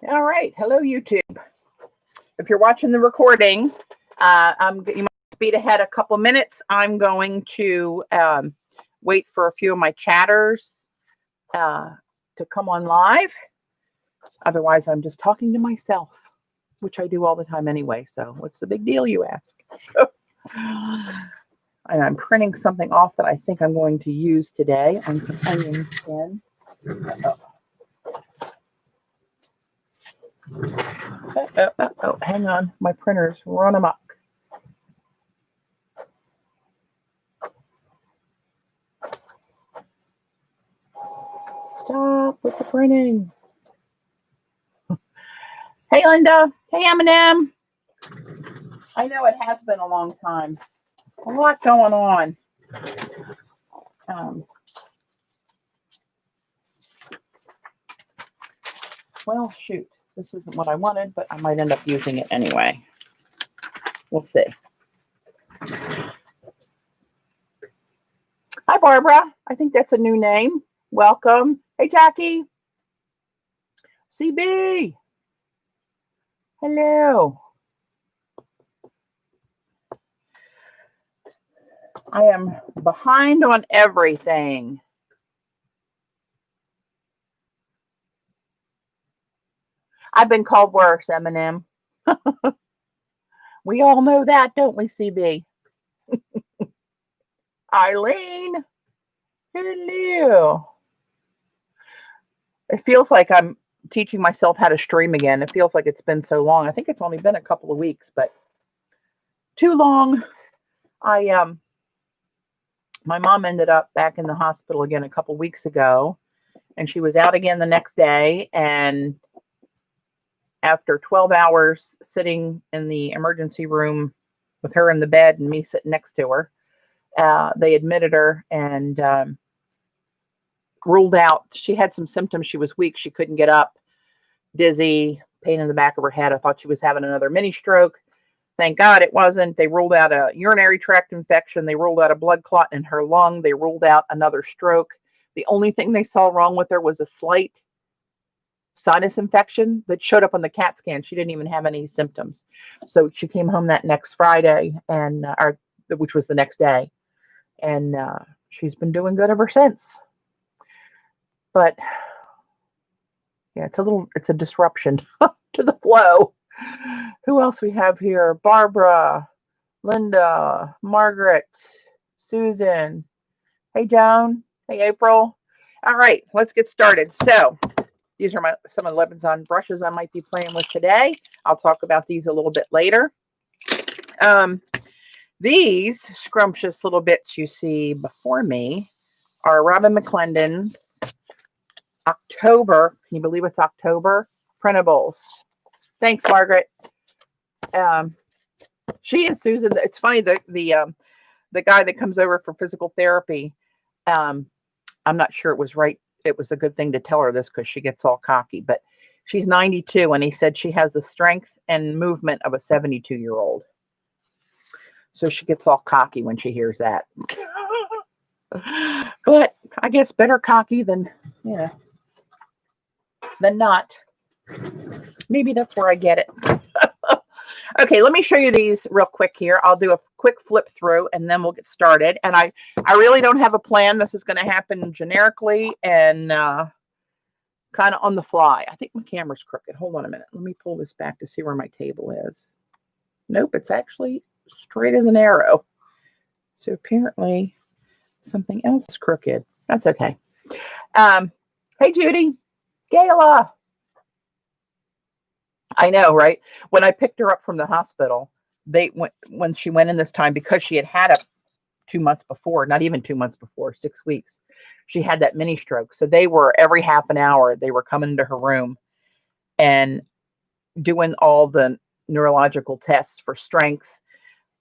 All right. Hello, YouTube. If you're watching the recording, you might speed ahead a couple minutes. I'm going to wait for a few of my chatters to come on live. Otherwise, I'm just talking to myself, which I do all the time anyway. So what's the big deal, you ask? And I'm printing something off that I think I'm going to use today on some onion skin. Oh, hang on. My printer's run amok. Stop with the printing. Hey, Linda. Hey, Eminem. I know it has been a long time. A lot going on. Well, shoot. This isn't what I wanted, but I might end up using it anyway. We'll see. Hi, Barbara. I think that's a new name. Welcome. Hey, Jackie. CB. Hello. I am behind on everything. I've been called worse, Eminem. We all know that, don't we, CB? Eileen. Hello. It feels like I'm teaching myself how to stream again. It feels like it's been so long. I think it's only been a couple of weeks, but too long. My mom ended up back in the hospital again a couple weeks ago, and she was out again the next day. And after 12 hours sitting in the emergency room with her in the bed and me sitting next to her, they admitted her and ruled out. She had some symptoms. She was weak. She couldn't get up, dizzy, pain in the back of her head. I thought she was having another mini stroke. Thank God it wasn't. They ruled out a urinary tract infection. They ruled out a blood clot in her lung. They ruled out another stroke. The only thing they saw wrong with her was a slight sinus infection that showed up on the CAT scan. She didn't even have any symptoms. So she came home that next Friday, and which was the next day. And she's been doing good ever since. But yeah, it's a disruption to the flow. Who else we have here? Barbara, Linda, Margaret, Susan. Hey, Joan. Hey, April. All right, let's get started. So these are some of the LEBENZON brushes I might be playing with today. I'll talk about these a little bit later. These scrumptious little bits you see before me are Robyn McClendon's October. Can you believe it's October? Printables. Thanks, Margaret. She and Susan. It's funny, the guy that comes over for physical therapy. I'm not sure it was right. It was a good thing to tell her this because she gets all cocky. But she's 92, and he said she has the strength and movement of a 72-year-old. So she gets all cocky when she hears that. But I guess better cocky than, than not. Maybe that's where I get it. Okay, let me show you these real quick here. I'll do a quick flip through and then we'll get started. And I really don't have a plan. This is going to happen generically and kind of on the fly. I think my camera's crooked. Hold on a minute. Let me pull this back to see where my table is. Nope, it's actually straight as an arrow. So apparently something else is crooked. That's okay. Hey, Judy. Gayla. I know, right? When I picked her up from the hospital, when she went in this time, because she had a 2 months before, not even 2 months before, 6 weeks, she had that mini stroke. So they were every half an hour, they were coming into her room and doing all the neurological tests for strength,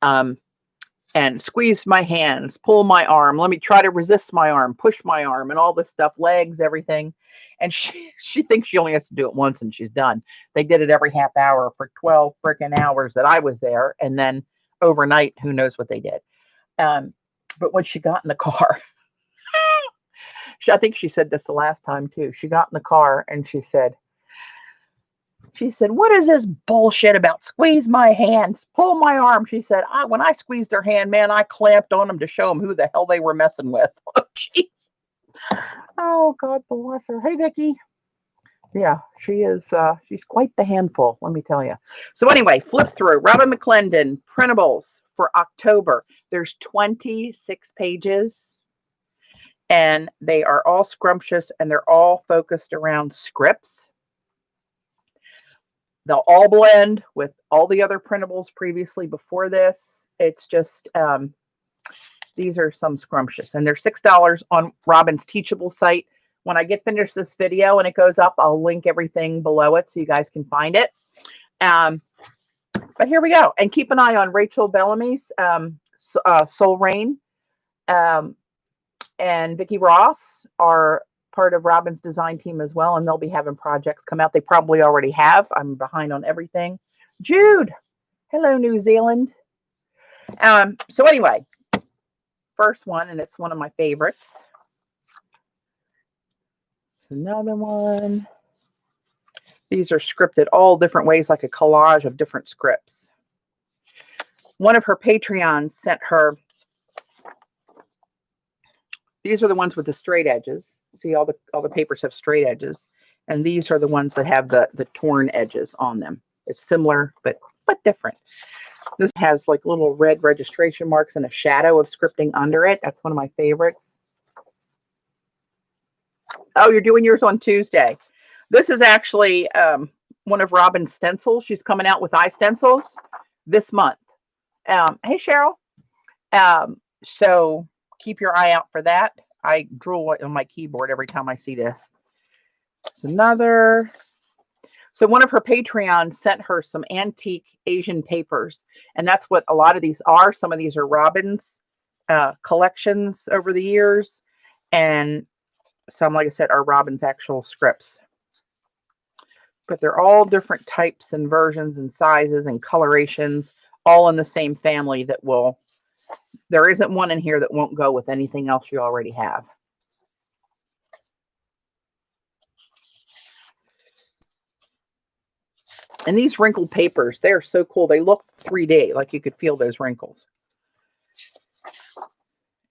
and squeeze my hands, pull my arm, let me try to resist my arm, push my arm, and all this stuff, legs, everything. And she thinks she only has to do it once and she's done. They did it every half hour for 12 freaking hours that I was there. And then overnight, who knows what they did. But when she got in the car, I think she said this the last time too. She got in the car and she said, She said, what is this bullshit about squeeze my hand, pull my arm? She said, when I squeezed their hand, man, I clamped on them to show them who the hell they were messing with. Jeez. Oh, God bless her. Hey, Vicki. Yeah, she is. She's quite the handful, let me tell you. So anyway, flip through. Robyn McClendon, Printables for October. There's 26 pages, and they are all scrumptious, and they're all focused around scripts. They'll all blend with all the other printables previously before this. It's just, these are some scrumptious, and they're $6 on Robyn's Teachable site. When I get finished this video and it goes up, I'll link everything below it so you guys can find it. But here we go. And keep an eye on Rachel Bellamy's Soul Rain and Vicki Ross are part of Robyn's design team as well, and they'll be having projects come out. They probably already have. I'm behind on everything. Jude, hello, New Zealand. So anyway, first one, and it's one of my favorites. Another one. These are scripted all different ways, like a collage of different scripts. One of her Patreons sent her, these are the ones with the straight edges. See, all the papers have straight edges, and these are the ones that have the torn edges on them. It's similar, but different. This has like little red registration marks and a shadow of scripting under it. That's one of my favorites. Oh, you're doing yours on Tuesday. This is actually one of Robyn's stencils. She's coming out with eye stencils this month. Hey, Cheryl. So keep your eye out for that. I drool on my keyboard every time I see this. It's another. So one of her Patreons sent her some antique Asian papers, and that's what a lot of these are. Some of these are Robyn's collections over the years, and some, like I said, are Robyn's actual scripts. But they're all different types and versions and sizes and colorations, all in the same family that will, there isn't one in here that won't go with anything else you already have. And these wrinkled papers, they're so cool. They look 3D, like you could feel those wrinkles.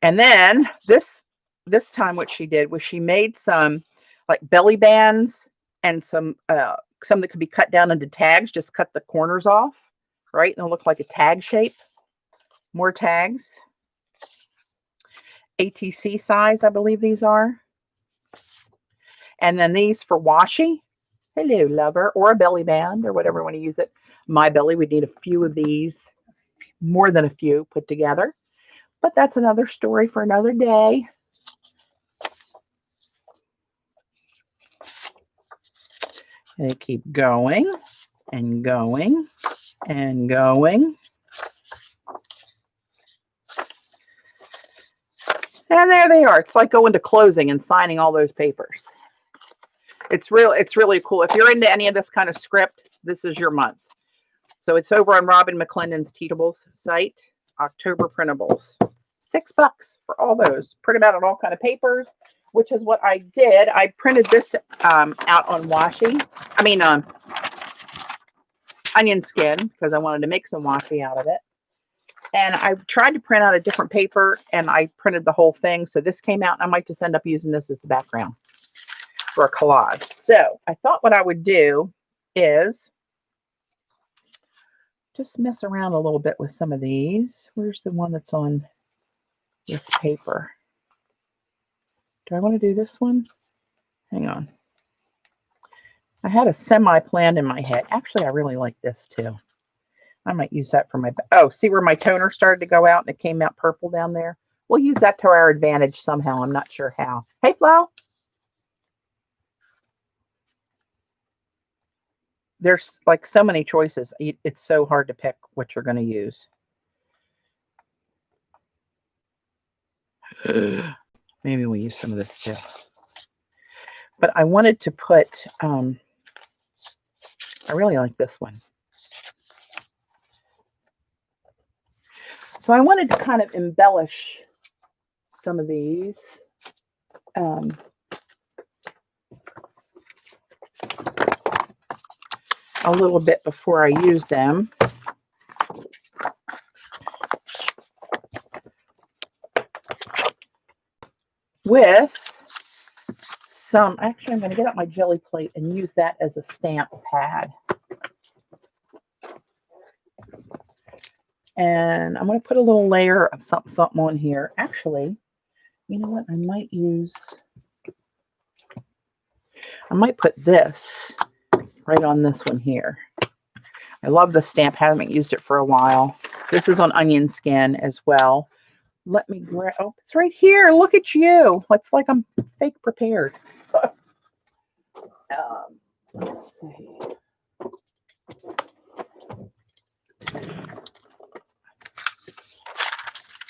And then this time what she did was she made some like belly bands and some that could be cut down into tags. Just cut the corners off, right? And it'll look like a tag shape. More tags. ATC size, I believe these are. And then these for washi. Hello, lover. Or a belly band or whatever you want to use it. My belly would need a few of these. More than a few put together. But that's another story for another day. And they keep going and going and going. And there they are. It's like going to closing and signing all those papers. It's really cool. If you're into any of this kind of script, this is your month. So it's over on Robyn McClendon's Teachables site, October Printables. $6 for all those. Print them out on all kind of papers, which is what I did. I printed this out on washi. I mean, onion skin, because I wanted to make some washi out of it. And I tried to print out a different paper, and I printed the whole thing. So this came out, and I might just end up using this as the background for a collage. So I thought what I would do is just mess around a little bit with some of these. Where's the one that's on this paper? Do I want to do this one? Hang on. I had a semi-plan in my head. Actually, I really like this too. I might use that for my, oh, see where my toner started to go out and it came out purple down there? We'll use that to our advantage somehow. I'm not sure how. Hey, Flo. There's like so many choices. It's so hard to pick what you're going to use. Maybe we'll use some of this too. But I wanted to put, I really like this one. So I wanted to kind of embellish some of these. a little bit before I use them. With some, actually I'm going to get out my jelly plate and use that as a stamp pad. And I'm going to put a little layer of something on here. Actually, you know what? I might put this right on this one here. I love the stamp. Haven't used it for a while. This is on onion skin as well. Let me grab, oh, it's right here. Look at you. It's like I'm fake prepared. Let's see.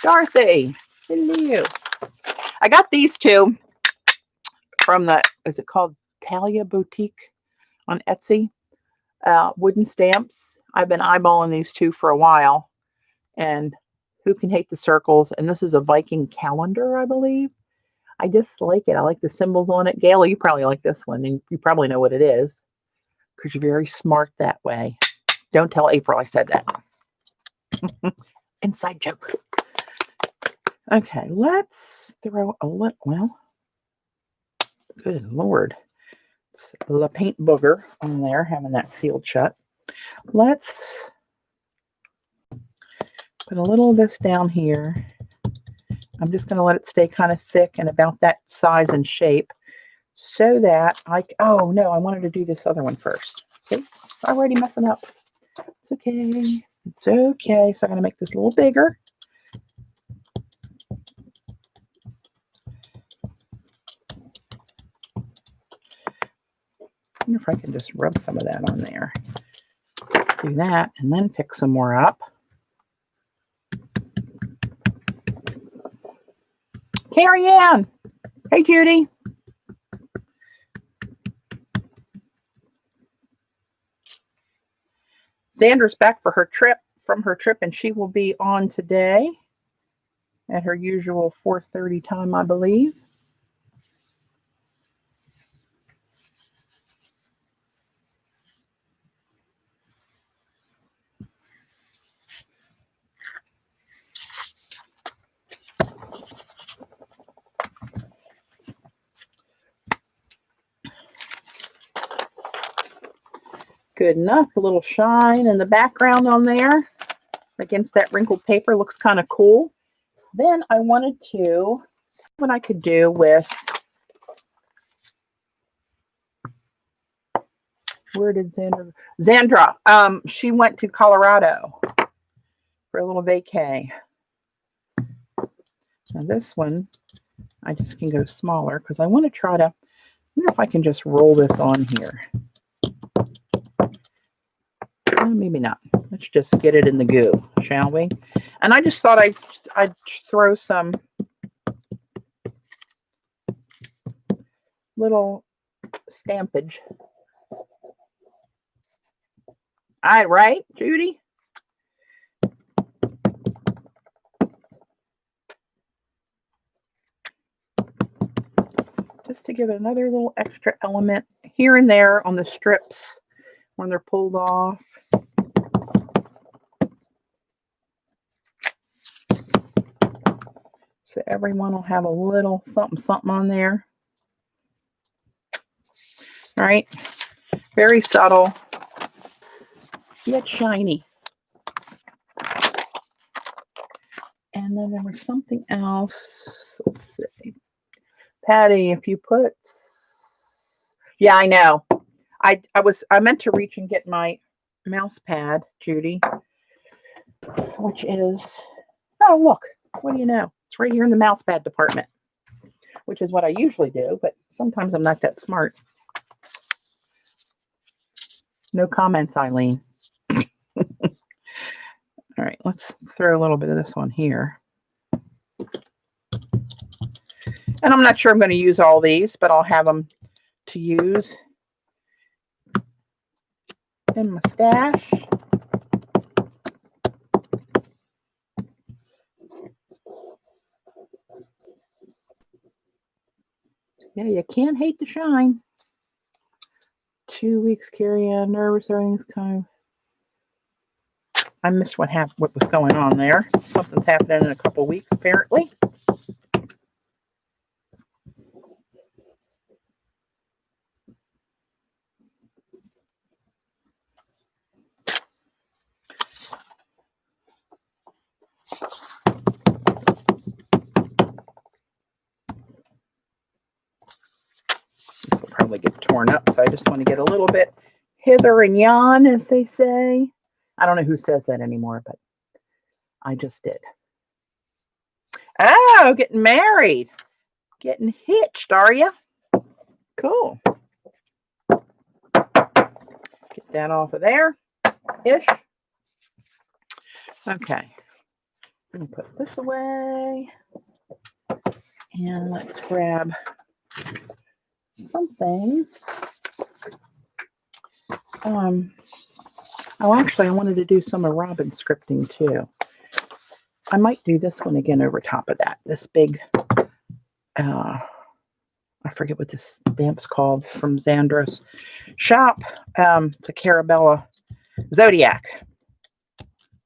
Dorothy, hello. I got these two from the, is it called Talia Boutique on Etsy? Wooden stamps. I've been eyeballing these two for a while. And who can hate the circles? And this is a Viking calendar, I believe. I just like it. I like the symbols on it. Gail, you probably like this one, and you probably know what it is because you're very smart that way. Don't tell April I said that. Inside joke. Okay, let's throw a little, well, good Lord. It's the paint booger on there, having that sealed shut. Let's put a little of this down here. I'm just going to let it stay kind of thick and about that size and shape so that oh no, I wanted to do this other one first. See, it's already messing up. It's okay. It's okay. So I'm going to make this a little bigger. I wonder if I can just rub some of that on there. Do that and then pick some more up. Carrie Ann. Hey, Judy. Xandra's back for her trip, and she will be on today at her usual 4:30 time, I believe. Good enough. A little shine in the background on there against that wrinkled paper. Looks kind of cool. Then I wanted to see what I could do with, where did Xandra? She went to Colorado for a little vacay. Now this one, I just can go smaller because I want to try to, I wonder if I can just roll this on here. Maybe not. Let's just get it in the goo, shall we? And I just thought I'd throw some little stampage. All right, Judy? Just to give it another little extra element here and there on the strips when they're pulled off. So everyone will have a little something, something on there. All right. Very subtle, yet shiny. And then there was something else. Let's see. Patty, if you put, yeah, I know. I meant to reach and get my mouse pad, Judy, which is, oh, look, what do you know? It's right here in the mouse pad department, which is what I usually do, but sometimes I'm not that smart. No comments, Eileen. All right, let's throw a little bit of this on here. And I'm not sure I'm going to use all these, but I'll have them to use in my stash. Yeah, you can't hate the shine. 2 weeks carry on, nervous, everything's kind of. I missed what was going on there. Something's happening in a couple weeks, apparently. This will probably get torn up, so I just want to get a little bit hither and yon, as they say. I don't know who says that anymore, but I just did. Oh, getting married. Getting hitched, are you? Cool. Get that off of there. Ish. Okay. I'm going to put this away. And let's grab something. Oh, actually, I wanted to do some of Robyn's scripting too. I might do this one again over top of that. This big, I forget what this stamp's called, from Xandros shop. It's a Carabella Zodiac.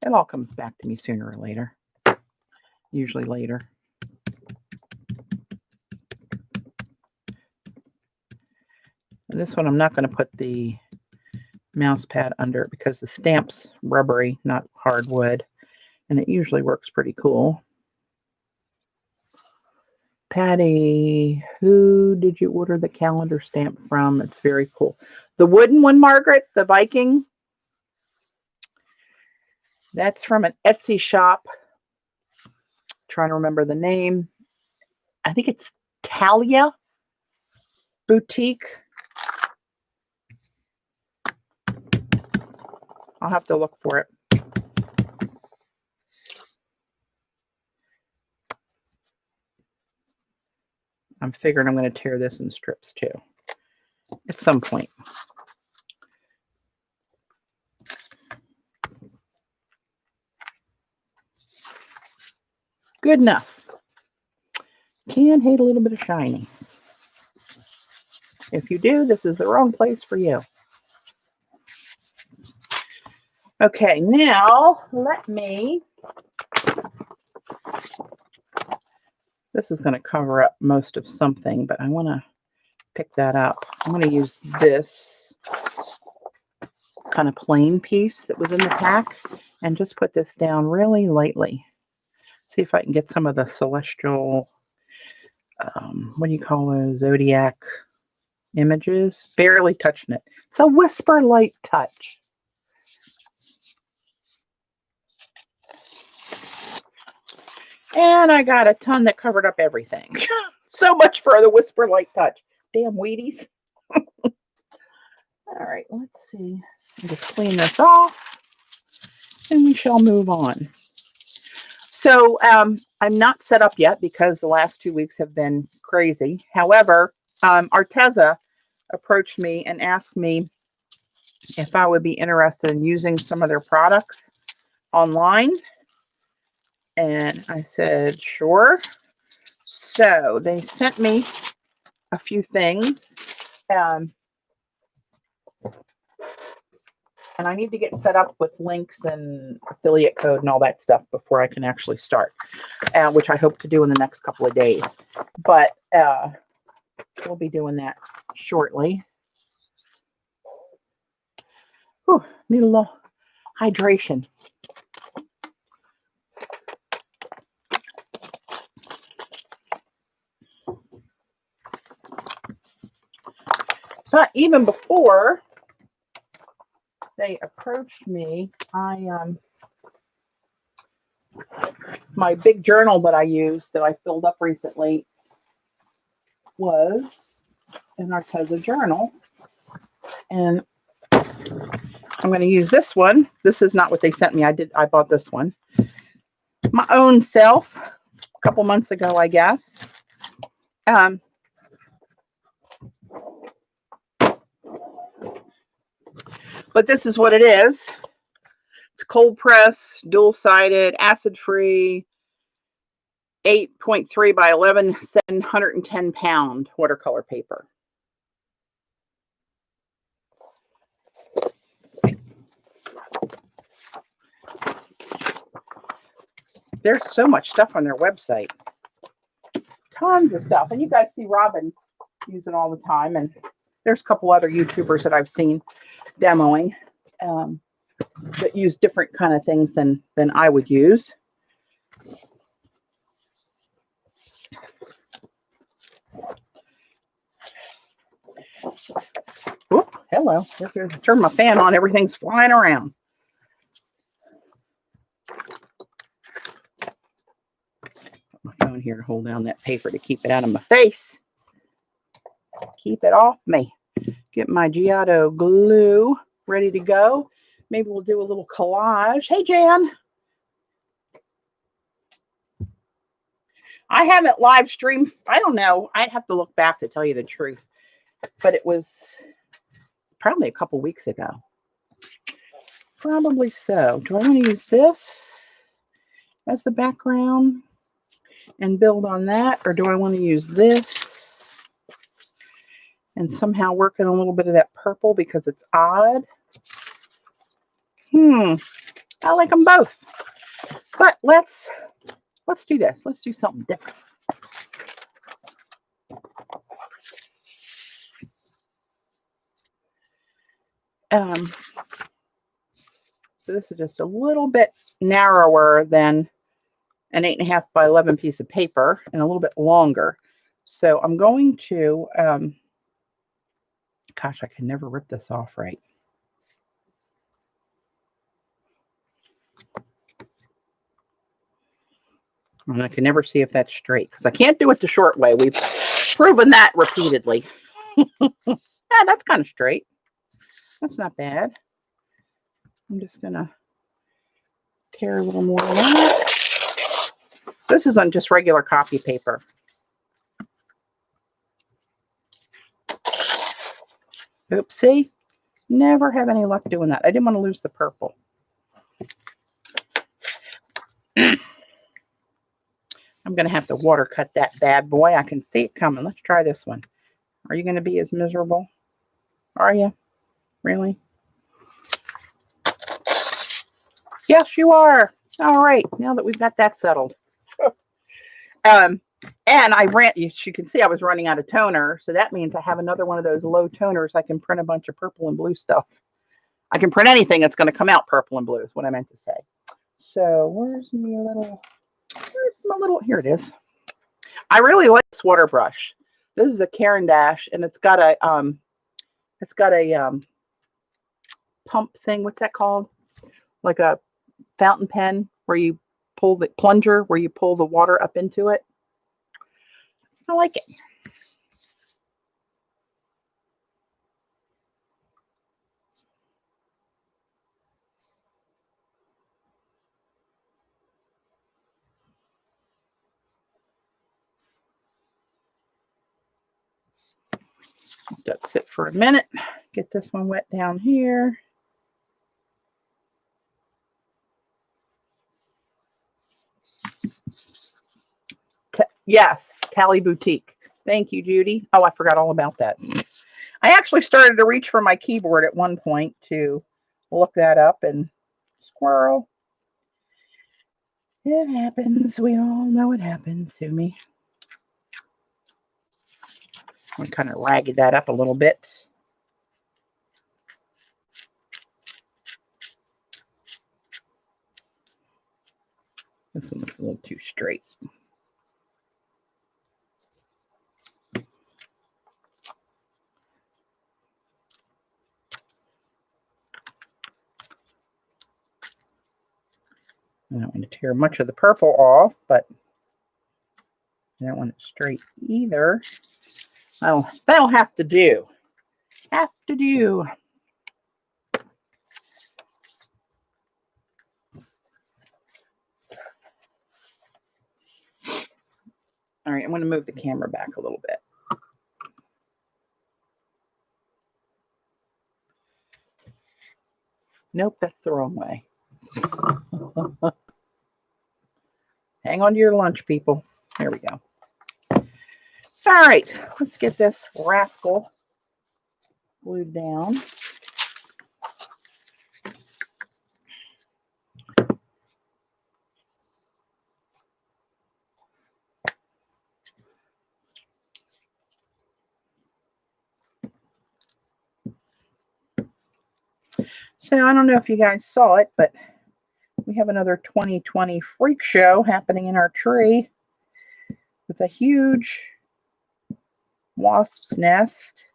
It all comes back to me sooner or later. Usually later. And this one I'm not going to put the mouse pad under it because the stamp's rubbery, not hardwood. And it usually works pretty cool. Patty, who did you order the calendar stamp from? It's very cool. The wooden one, Margaret, the Viking. That's from an Etsy shop. Trying to remember the name. I think it's Talia Boutique. I'll have to look for it. I'm figuring I'm going to tear this in strips too at some point. Good enough. Can hate a little bit of shiny. If you do, this is the wrong place for you. Okay, now let me, this is going to cover up most of something, but I want to pick that up. I'm going to use this kind of plain piece that was in the pack and just put this down really lightly. See if I can get some of the celestial, what do you call those, zodiac images. Barely touching it. It's a whisper light touch. And I got a ton that covered up everything. So much for the whisper light touch. Damn Wheaties. All right, let's see. I'll just clean this off and we shall move on. So I'm not set up yet because the last 2 weeks have been crazy. However, Arteza approached me and asked me if I would be interested in using some of their products online. And I said, sure. So they sent me a few things. And I need to get set up with links and affiliate code and all that stuff before I can actually start, which I hope to do in the next couple of days. But we'll be doing that shortly. Whew, need a little hydration. But even before they approached me, my big journal that I used that I filled up recently was an Arteza journal. And I'm going to use this one. This is not what they sent me. I bought this one. My own self a couple months ago, I guess. But this is what it is. It's cold press, dual-sided, acid-free, 8.3 by 11, 710 pound watercolor paper. There's so much stuff on their website. Tons of stuff. And you guys see Robyn use it all the time. And there's a couple other YouTubers that I've seen demoing that use different kind of things than I would use. Whoop, hello. Turn my fan on. Everything's flying around. Put my phone here to hold down that paper to keep it out of my face. Keep it off me. Get my Giotto glue ready to go. Maybe we'll do a little collage. Hey, Jan. I haven't live streamed. I don't know. I'd have to look back to tell you the truth. But it was probably a couple weeks ago. Probably so. Do I want to use this as the background and build on that? Or do I want to use this and somehow work in a little bit of that purple because it's odd? I like them both. But let's do this. Let's do something different. So this is just a little bit narrower than an 8.5 by 11 piece of paper and a little bit longer. So I'm going to, gosh, I can never rip this off right. And I can never see if that's straight because I can't do it the short way. We've proven that repeatedly. Yeah, that's kind of straight. That's not bad. I'm just going to tear a little more of that. This is on just regular copy paper. Oopsie. Never have any luck doing that. I didn't want to lose the purple. I'm going to have to water cut that bad boy. I can see it coming. Let's try this one. Are you going to be as miserable? Are you? Really? Yes, you are. All right. Now that we've got that settled. And I ran, you can see I was running out of toner. So that means I have another one of those low toners. I can print a bunch of purple and blue stuff. I can print anything that's going to come out purple and blue is what I meant to say. So where's my little, here it is. I really like this water brush. This is a Caran d'Ache and it's got a pump thing. What's that called? Like a fountain pen where you pull the plunger, where you pull the water up into it. I like it. Let that sit for a minute. Get this one wet down here. Yes, Tally Boutique. Thank you, Judy. Oh, I forgot all about that. I actually started to reach for my keyboard at one point to look that up, and squirrel. It happens. We all know it happens to me. I'm going to kind of ragged that up a little bit. This one looks a little too straight. I don't want to tear much of the purple off, but I don't want it straight either. That'll have to do. Have to do. All right, I'm going to move the camera back a little bit. Nope, that's the wrong way. Hang on to your lunch, people. There we go. All right, let's get this rascal glued down. So I don't know if you guys saw it, but we have another 2020 freak show happening in our tree with a huge wasp's nest.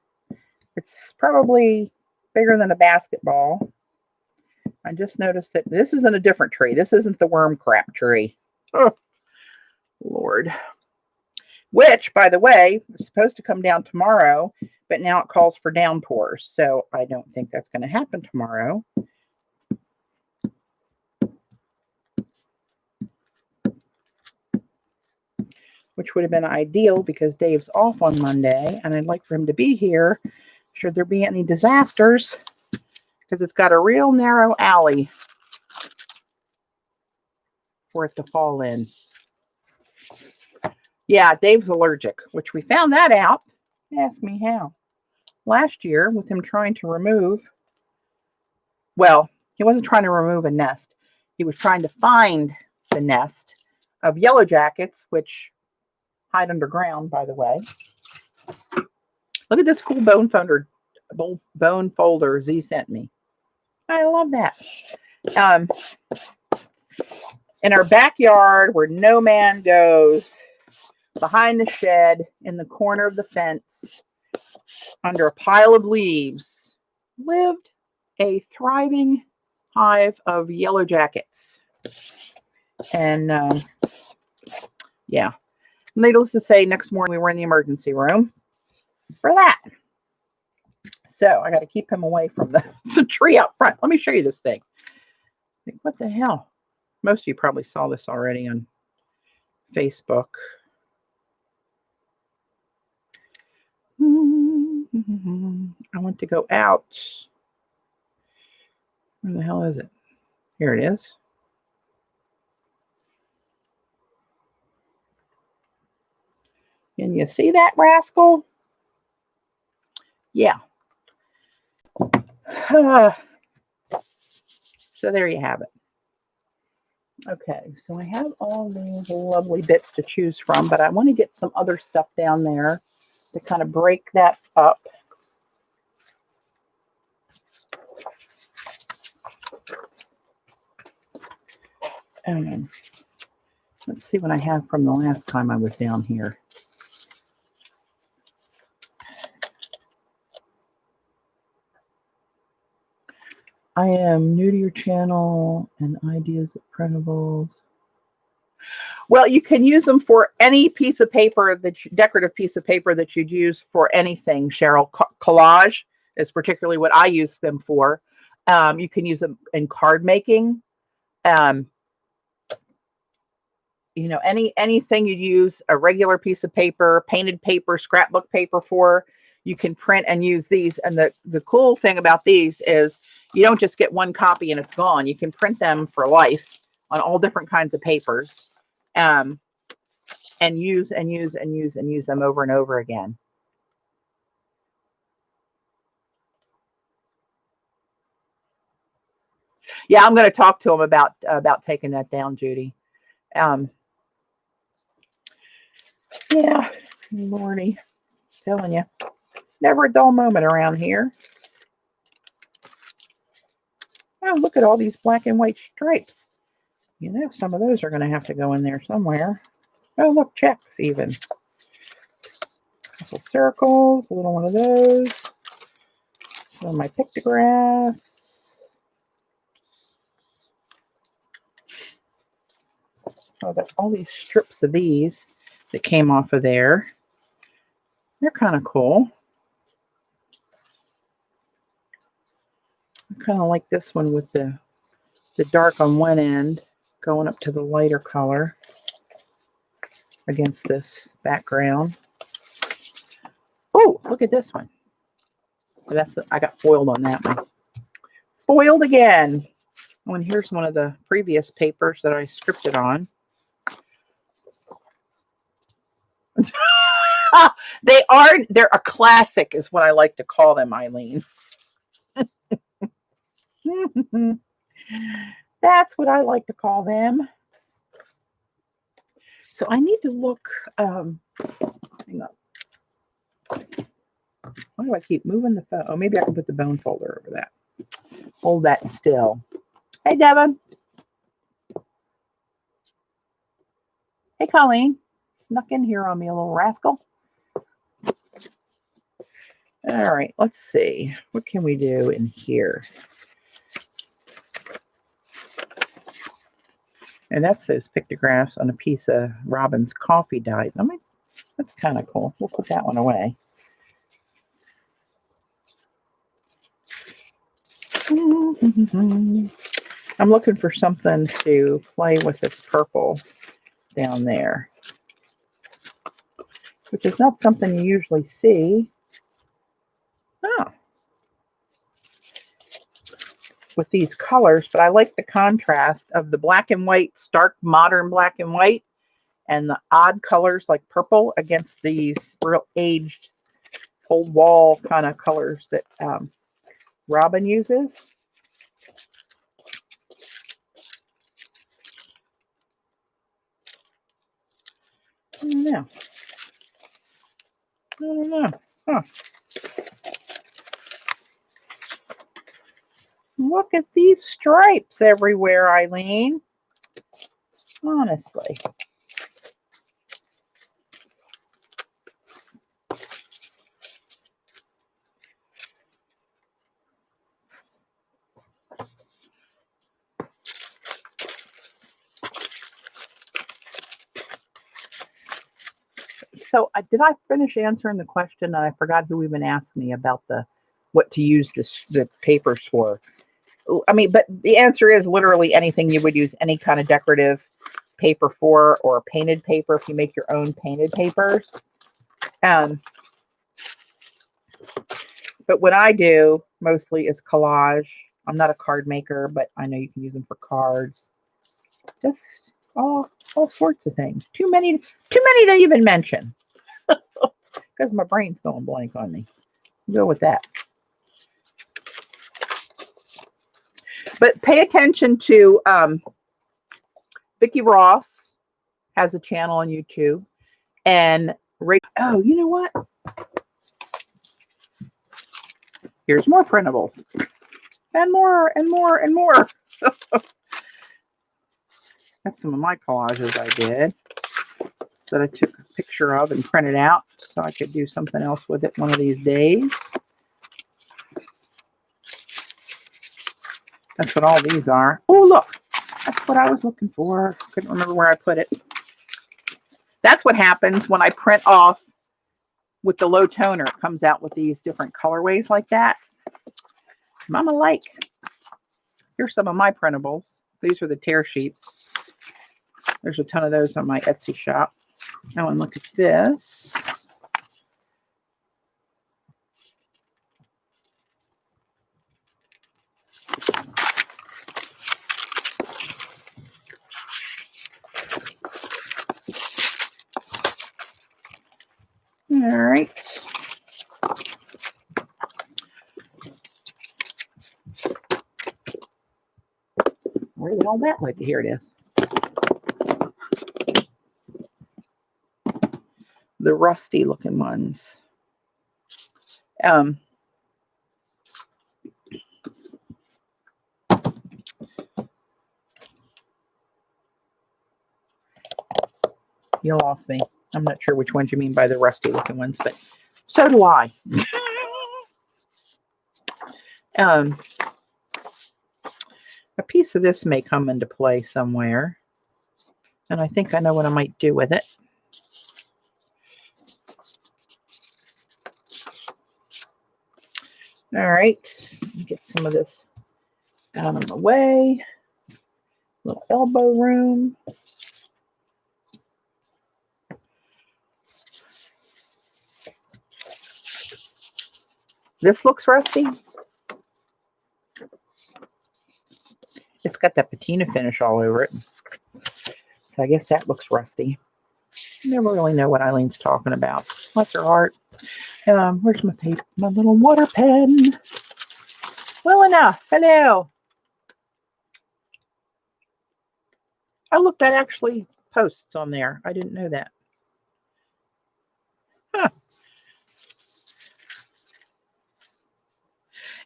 It's probably bigger than a basketball. I just noticed it. This is in a different tree. This isn't the worm crap tree. Oh, Lord. Which, by the way, is supposed to come down tomorrow, but now it calls for downpours. So I don't think that's going to happen tomorrow. Which would have been ideal because Dave's off on Monday, and I'd like for him to be here should there be any disasters, because it's got a real narrow alley for it to fall in. Yeah, Dave's allergic, which we found that out. Ask me how. Last year, with him trying to remove, well, he wasn't trying to remove a nest. He was trying to find the nest of yellow jackets, which hide underground, by the way. Look at this cool bone folder Z sent me. I love that. In our backyard, where no man goes, behind the shed, in the corner of the fence, under a pile of leaves, lived a thriving hive of yellow jackets. And yeah, needless to say, next morning we were in the emergency room for that. So I got to keep him away from the tree out front. Let me show you this thing. Like, what the hell? Most of you probably saw this already on Facebook. I want to go out. Where the hell is it? Here it is. Can you see that rascal? Yeah. So there you have it. Okay, so I have all these lovely bits to choose from, but I want to get some other stuff down there to kind of break that up. And let's see what I have from the last time I was down here. I am new to your channel and ideas of printables. Well, you can use them for any piece of paper, decorative piece of paper that you'd use for anything, Cheryl. Collage is particularly what I use them for. You can use them in card making. You know, anything you'd use a regular piece of paper, painted paper, scrapbook paper for, you can print and use these. And the cool thing about these is you don't just get one copy and it's gone. You can print them for life on all different kinds of papers, and use them over and over again. Yeah, I'm going to talk to him about taking that down, Judy. Yeah, Lordy, telling you, never a dull moment around here. Oh, look at all these black and white stripes. You know, some of those are going to have to go in there somewhere. Oh, look, checks even. Couple circles, a little one of those. Some of my pictographs. So I've got all these strips of these that came off of there. They're kind of cool. I kind of like this one with the dark on one end going up to the lighter color against this background. Oh, look at this one. I got foiled on that one. Foiled again. Oh, and here's one of the previous papers that I scripted on. They're a classic is what I like to call them, Eileen. That's what I like to call them. So I need to look, hang on. Why do I keep moving the phone? Oh, maybe I can put the bone folder over that. Hold that still. Hey, Devin. Hey, Colleen. Snuck in here on me, a little rascal. All right, let's see. What can we do in here? And that's those pictographs on a piece of Robyn's coffee dye. I mean, that's kind of cool. We'll put that one away. I'm looking for something to play with this purple down there, which is not something you usually see. Oh. With these colors, but I like the contrast of the black and white, stark modern black and white, and the odd colors like purple against these real aged old wall kind of colors that Robyn uses. I don't know. Huh. Look at these stripes everywhere, Eileen. Honestly. So did I finish answering the question? I forgot who even asked me about what to use the papers for. I mean, but the answer is literally anything you would use any kind of decorative paper for, or painted paper if you make your own painted papers. But what I do mostly is collage. I'm not a card maker, but I know you can use them for cards. Just all sorts of things. Too many to even mention. Because my brain's going blank on me. Go with that. But pay attention to Vicki Ross has a channel on YouTube. And oh, you know what? Here's more printables. And more and more and more. That's some of my collages I did that I took a picture of and printed out so I could do something else with it one of these days. That's what all these are. Oh, look. That's what I was looking for. Couldn't remember where I put it. That's what happens when I print off with the low toner. It comes out with these different colorways like that. Mama like. Here's some of my printables. These are the tear sheets. There's a ton of those on my Etsy shop. Oh, and look at this. All right. Where the hell that went? Here it is. The rusty looking ones. You lost me. I'm not sure which ones you mean by the rusty looking ones, but so do I. A piece of this may come into play somewhere, and I think I know what I might do with it. All right, get some of this out of the way. Little elbow room. This looks rusty. It's got that patina finish all over it. So I guess that looks rusty. Never really know what Eileen's talking about. Bless her heart. Where's my paper? My little water pen. Well enough. Hello. Oh, look, that actually posts on there. I didn't know that. Huh.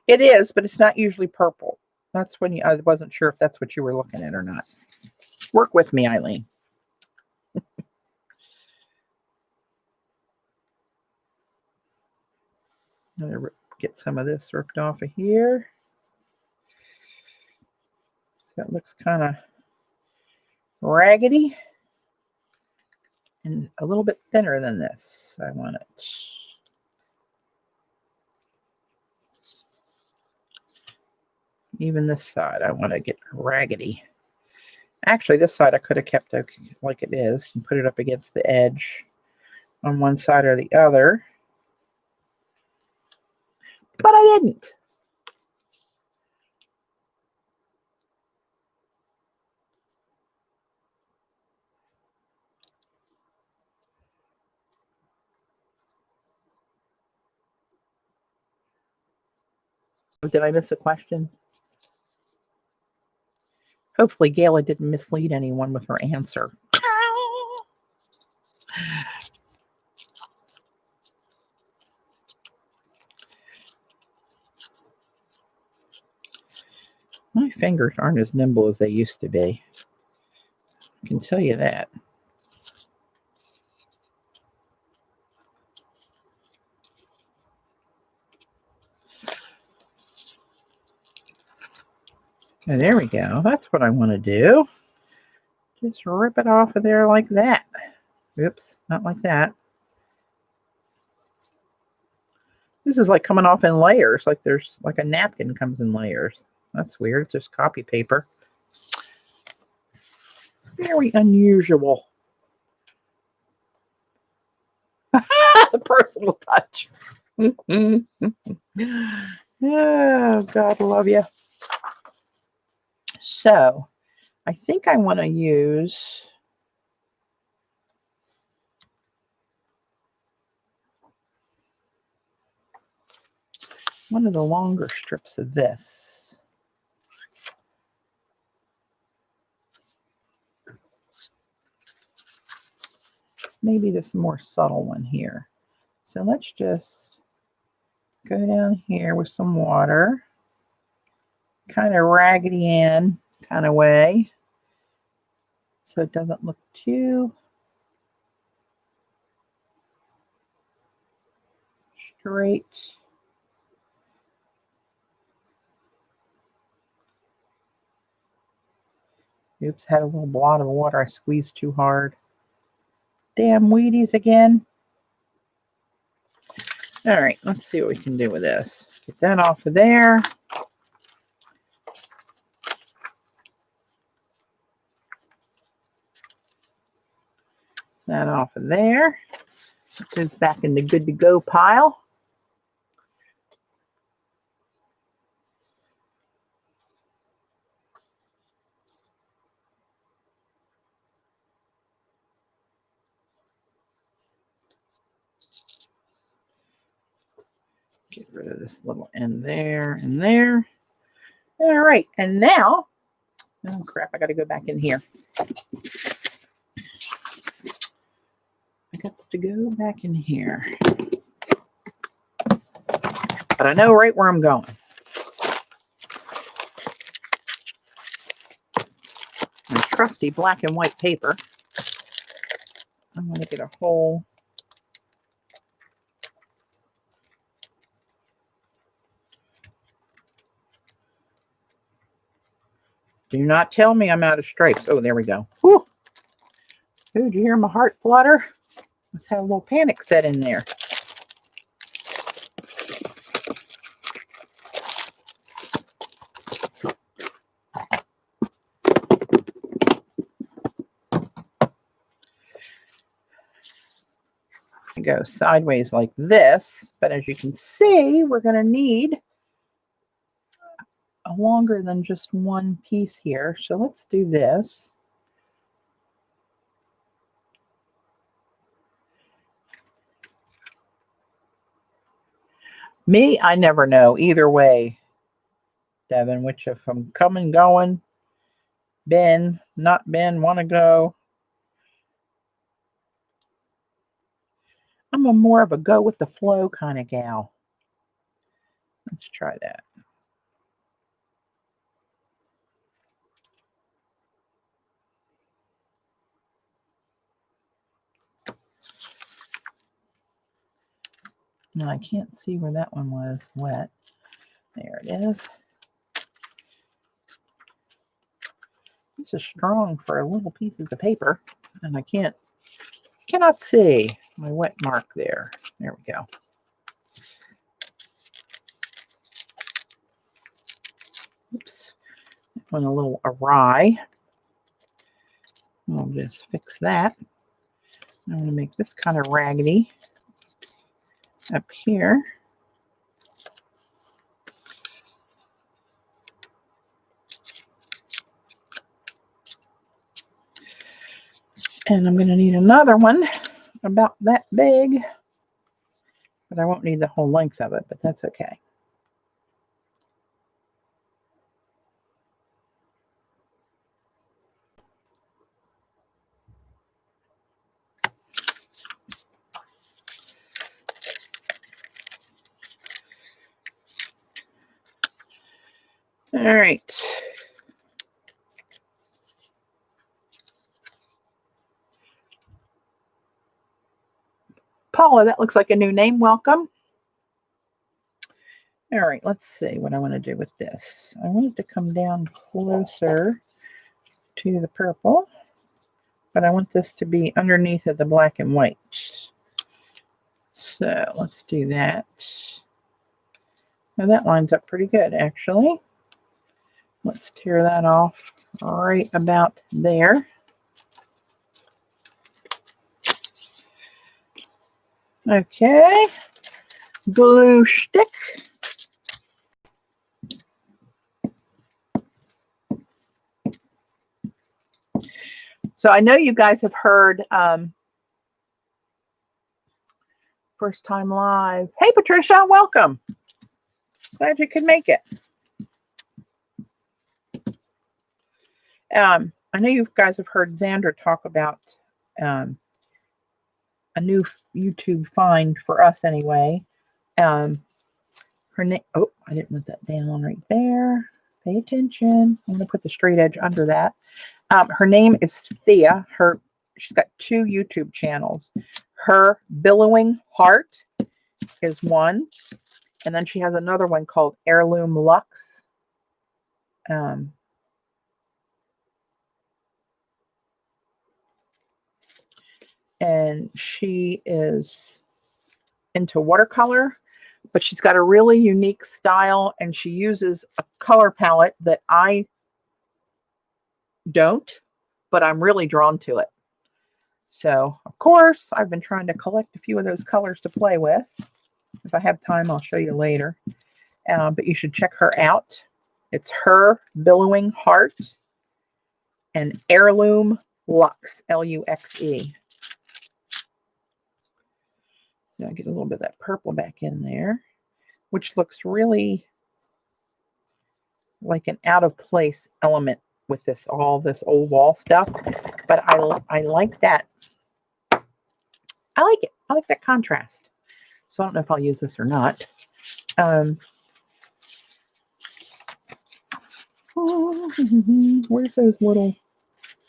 It is, but it's not usually purple. That's when I wasn't sure if that's what you were looking at or not. Work with me, Eileen. I'm going to get some of this ripped off of here. So that looks kind of raggedy and a little bit thinner than this. I want it. Even this side, I want to get raggedy. Actually, this side I could have kept like it is and put it up against the edge on one side or the other. But I didn't. Did I miss a question? Hopefully Gayla didn't mislead anyone with her answer. My fingers aren't as nimble as they used to be. I can tell you that. And there we go. That's what I want to do. Just rip it off of there like that. Oops, not like that. This is like coming off in layers, like there's like a napkin comes in layers. That's weird. It's just copy paper. Very unusual. Personal touch. Oh, God love you. So, I think I want to use one of the longer strips of this. Maybe this more subtle one here. So let's just go down here with some water, kind of Raggedy Ann kind of way, so it doesn't look too straight. Oops, had a little blot of water. I squeezed too hard. Damn Wheaties again. All right, let's see what we can do with this. Get that off of there. That off of there. It goes back in the good to go pile. Get rid of this little end there and there. All right, and now, oh crap, I got to go back in here. I got to go back in here. But I know right where I'm going. My trusty black and white paper. I'm going to get a whole do not tell me I'm out of stripes. Oh, there we go. Whew. Ooh, did you hear my heart flutter? Let's have a little panic set in there. Go sideways like this, but as you can see, we're going to need a longer than just one piece here. So let's do this. Me, I never know either way, Devin, which if I'm coming, going, been, not been, want to go. I'm a more of a go with the flow kind of gal. Let's try that. No, I can't see where that one was wet. There it is. This is strong for little pieces of paper, and I cannot see my wet mark there. There we go. Oops, that went a little awry. I'll just fix that. I'm going to make this kind of raggedy up here. And I'm going to need another one about that big, but I won't need the whole length of it, but that's okay. All right. Paula, that looks like a new name. Welcome. All right, let's see what I want to do with this. I want it to come down closer to the purple, but I want this to be underneath of the black and white. So let's do that. Now that lines up pretty good, actually. Let's tear that off right about there. Okay, glue stick. So I know you guys have heard first time live. Hey, Patricia, welcome. Glad you could make it. I know you guys have heard Xander talk about a new YouTube find for us anyway. Her name, oh, I didn't put that down right there. Pay attention. I'm going to put the straight edge under that. Her name is Thea. She's got 2 YouTube channels. Her Billowing Heart is one. And then she has another one called Heirloom Luxe. And she is into watercolor, but she's got a really unique style, and she uses a color palette that I don't, but I'm really drawn to it. So, of course, I've been trying to collect a few of those colors to play with. If I have time, I'll show you later. But you should check her out. It's Her Billowing Heart and Heirloom Luxe, L-U-X-E. So I get a little bit of that purple back in there, which looks really like an out of place element with all this old wall stuff. But I like that. I like it. I like that contrast. So I don't know if I'll use this or not. Where's those little,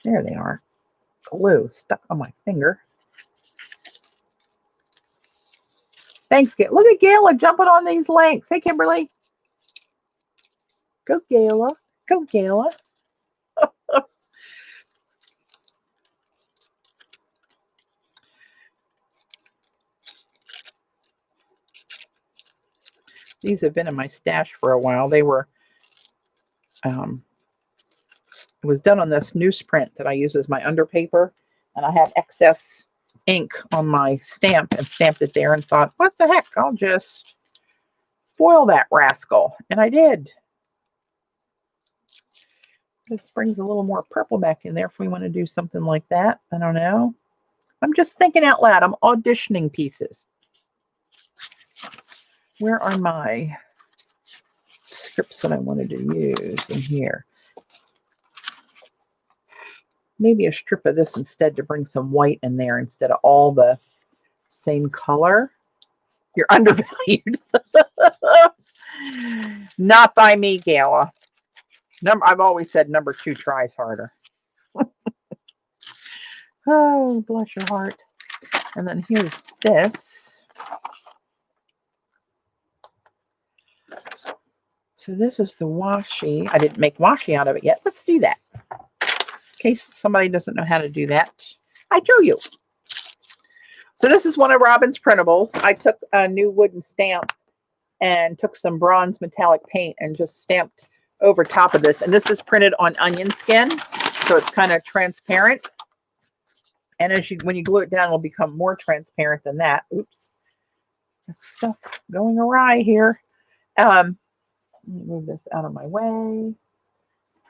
there they are, glue stuck on my finger. Thanks, Gail. Look at Gayla jumping on these links. Hey, Kimberly. Go, Gayla. Go, Gayla. These have been in my stash for a while. They were, it was done on this newsprint that I use as my underpaper, and I had excess ink on my stamp and stamped it there and thought, what the heck, I'll just foil that rascal. And I did. This brings a little more purple back in there if we want to do something like that. I don't know. I'm just thinking out loud. I'm auditioning pieces. Where are my scripts that I wanted to use in here? Maybe a strip of this instead to bring some white in there instead of all the same color. You're undervalued. Not by me, Gala. I've always said number 2 tries harder. Oh, bless your heart. And then here's this. So this is the washi. I didn't make washi out of it yet. Let's do that. In case somebody doesn't know how to do that, I show you. So this is one of Robyn's printables. I took a new wooden stamp and took some bronze metallic paint and just stamped over top of this. And this is printed on onion skin, so it's kind of transparent. And as when you glue it down, it'll become more transparent than that. Oops, that's stuff going awry here. Let me move this out of my way,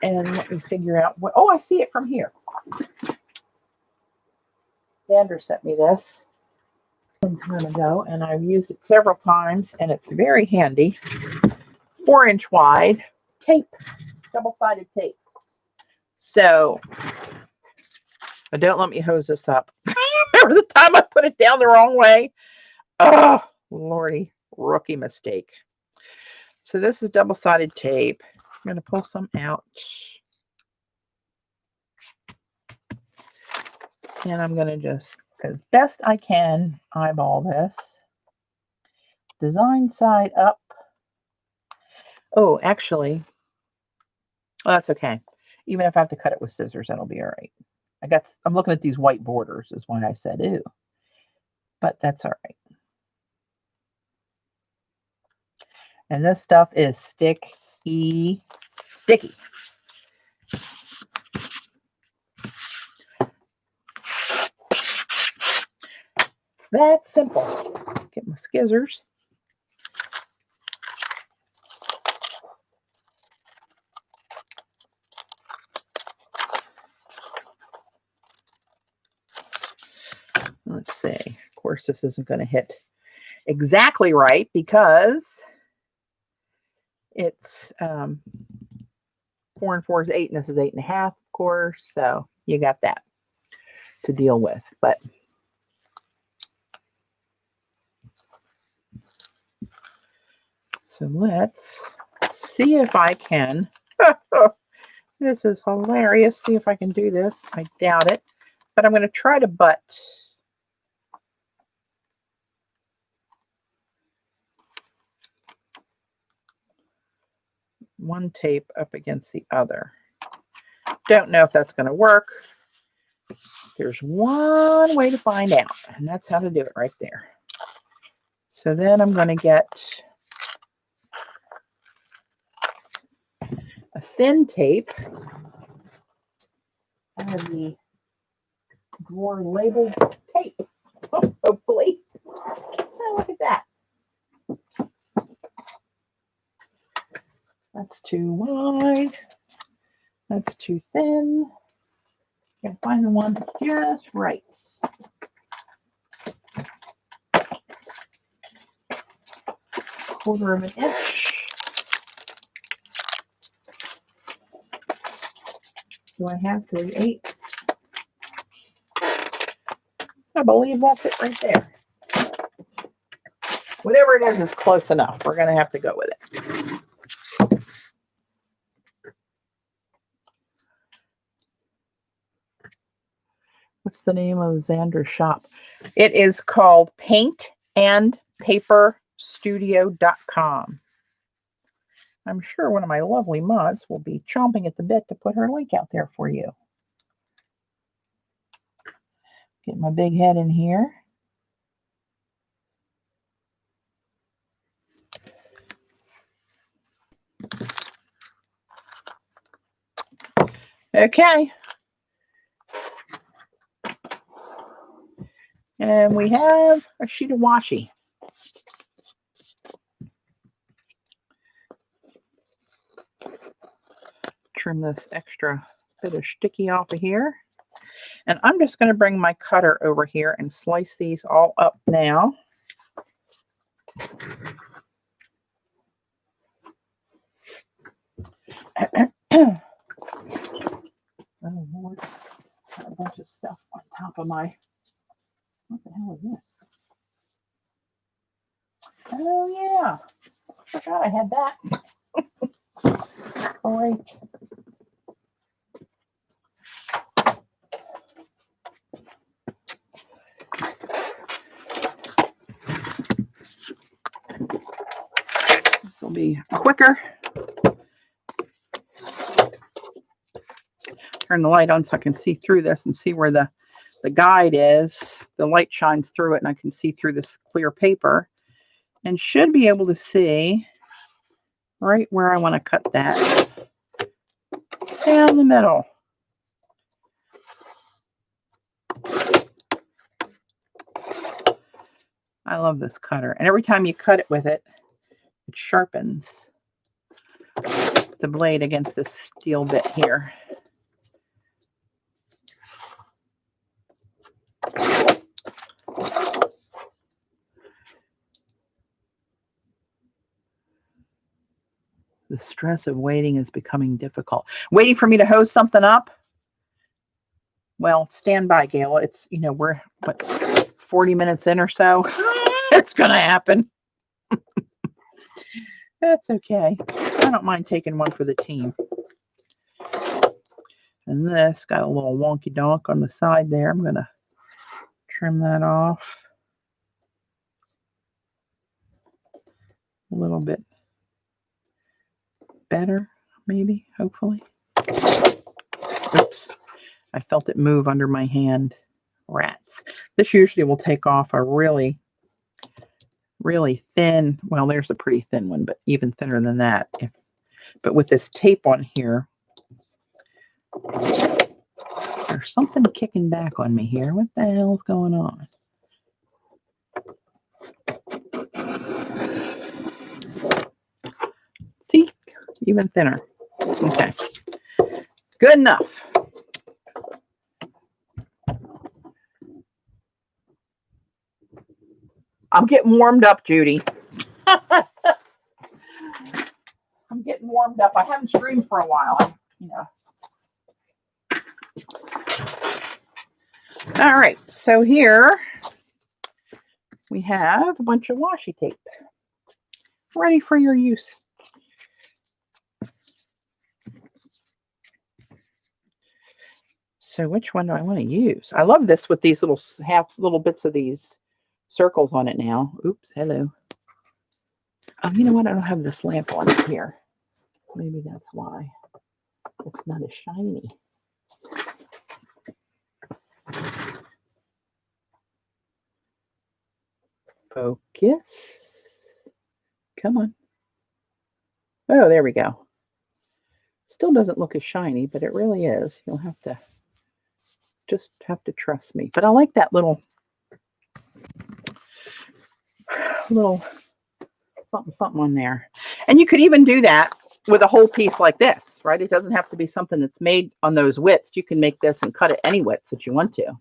and let me figure out what. Oh, I see it from here. Xander sent me this some time ago, and I've used it several times, and it's very handy. 4-inch wide tape, double-sided tape. So, but don't let me hose this up. Remember the time I put it down the wrong way? Oh, Lordy, rookie mistake. So this is double-sided tape. I'm going to pull some out. And I'm going to just, as best I can, eyeball this. Design side up. Oh, actually, well, that's okay. Even if I have to cut it with scissors, that'll be all right. I'm looking at these white borders, is why I said ew. But that's all right. And this stuff is sticky. It's that simple. Get my scissors. Let's see. Of course, this isn't going to hit exactly right because it's 4 and 4 is 8, and this is 8.5, of course. So you got that to deal with. But so let's see if I can. This is hilarious. See if I can do this. I doubt it, but I'm going to try to butt. One tape up against the other. Don't know if that's going to work. There's one way to find out, and that's how to do it right there. So then I'm going to get a thin tape out of the drawer labeled tape. Hopefully. Oh, look at that. That's too wide. That's too thin. Gotta find the one just right. Quarter of an inch. Do I have 3/8? I believe that's it right there. Whatever it is close enough. We're gonna have to go with it. What's the name of Xander's shop? It is called paintandpaperstudio.com. I'm sure one of my lovely mods will be chomping at the bit to put her link out there for you. Get my big head in here. Okay. And we have a sheet of washi. Trim this extra bit of sticky off of here. And I'm just going to bring my cutter over here and slice these all up now. Oh Lord, got a bunch of stuff on top of my, what the hell is this? Oh yeah, I forgot I had that. Great. This will be quicker. turn the light on so I can see through this and see where the guide is. The light shines through it and I can see through this clear paper and should be able to see right where I want to cut that down the middle. I love this cutter. And every time you cut it with it, it sharpens the blade against this steel bit here. The stress of waiting is becoming difficult. Waiting for me to hose something up? Well, stand by, Gail. It's, you know, we're, what, 40 minutes in or so? It's going to happen. That's okay. I don't mind taking one for the team. And this got a little wonky donk on the side there. I'm going to trim that off a little bit better, maybe, hopefully. Oops. I felt it move under my hand. Rats. This usually will take off a really, really thin, well, there's a pretty thin one, but even thinner than that. But with this tape on here, there's something kicking back on me here. What the hell's going on? See? Even thinner. Okay. Good enough. I'm getting warmed up, Judy. I'm getting warmed up. I haven't streamed for a while, you know. All right, so here we have a bunch of washi tape ready for your use. So which one do I want to use? I love this with these little bits of these circles on it now. Oops, hello. Oh, you know what? I don't have this lamp on here. Maybe that's why it's not as shiny. Focus. Come on. Oh, there we go. Still doesn't look as shiny, but it really is. You'll have to trust me. But I like that little something on there. And you could even do that with a whole piece like this, right? It doesn't have to be something that's made on those widths. You can make this and cut it any widths that you want to.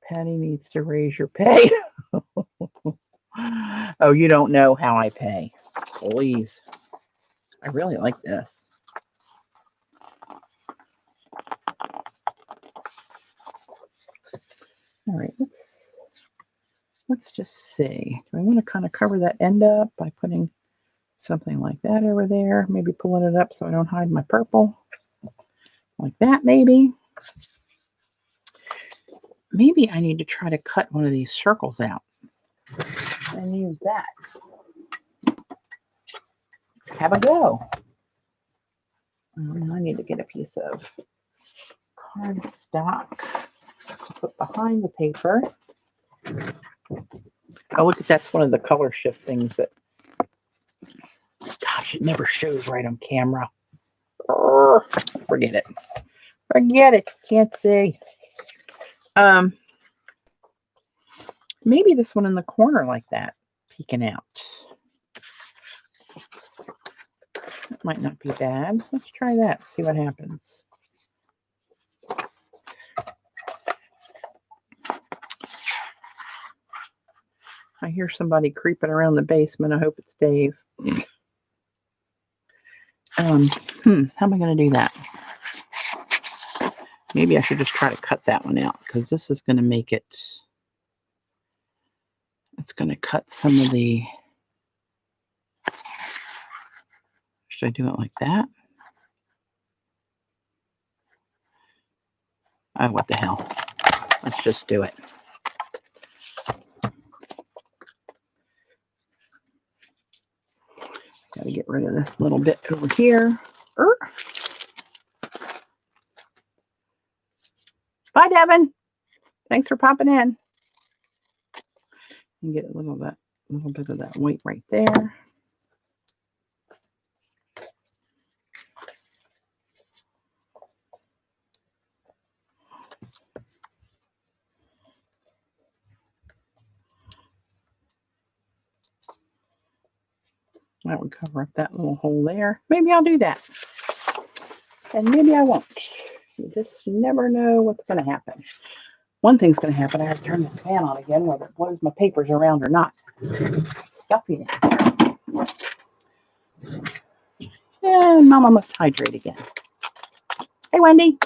Patty needs to raise your pay. Oh, you don't know how I pay. Please. I really like this. All right, let's just see. Do I want to kind of cover that end up by putting something like that over there? Maybe pulling it up so I don't hide my purple. Like that, maybe. Maybe I need to try to cut one of these circles out and use that. Let's have a go. I need to get a piece of cardstock to put behind the paper. Oh, look at that's one of the color shift things that, gosh, it never shows right on camera. Forget it. Forget it. Can't see. Maybe this one in the corner like that, peeking out. That might not be bad. Let's try that. See what happens. I hear somebody creeping around the basement. I hope it's Dave. How am I going to do that? Maybe I should just try to cut that one out because this is going to make it. It's going to cut some of the. Should I do it like that? Oh, what the hell? Let's just do it. Got to get rid of this little bit over here. Kevin. Thanks for popping in. And get a little bit of that white right there. That would cover up that little hole there. Maybe I'll do that. And maybe I won't. You just never know what's going to happen. One thing's going to happen. I have to turn this fan on again, whether it blows my papers around or not. It's stuffy now. And Mama must hydrate again. Hey, Wendy.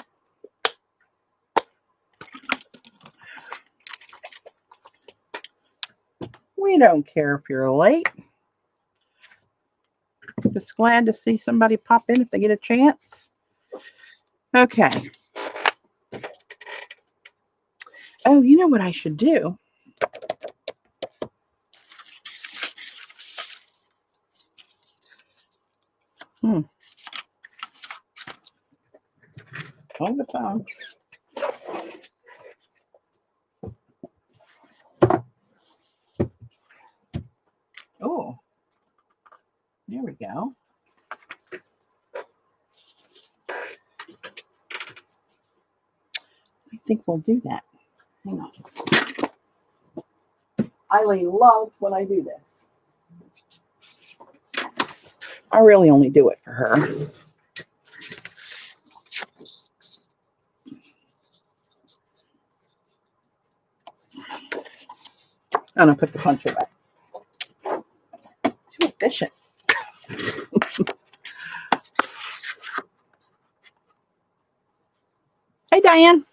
We don't care if you're late. Just glad to see somebody pop in if they get a chance. Okay. Oh, you know what I should do? Hold the phone. Oh, there we go. I think we'll do that. Hang on. Eileen loves when I do this. I really only do it for her. I'm going to put the puncher back. Too efficient. Hey, Diane.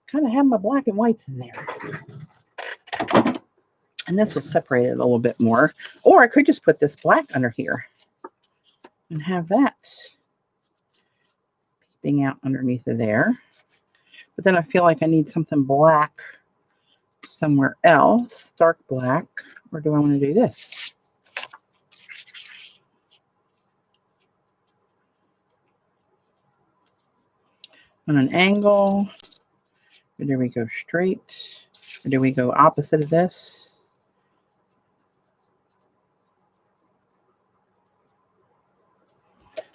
Kind of have my black and whites in there. And this will separate it a little bit more. Or I could just put this black under here and have that peeping out underneath of there. But then I feel like I need something black somewhere else, dark black. Or do I want to do this? On an angle. Or do we go straight? Or do we go opposite of this?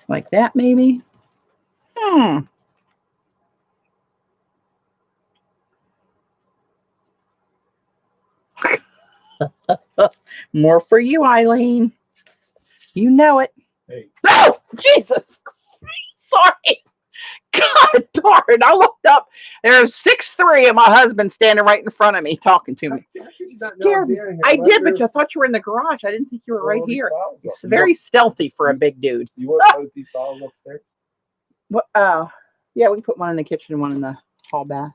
Like that, maybe? More for you, Eileen. You know it. Hey. Oh, Jesus. Sorry. God darn. I looked up. There's 6'3" and my husband standing right in front of me talking to me. Scared me. I did, but I thought you were in the garage. I didn't think you were right here. It's very stealthy for a big dude. You want both these files upstairs? What? Yeah, we can put one in the kitchen and one in the hall bath.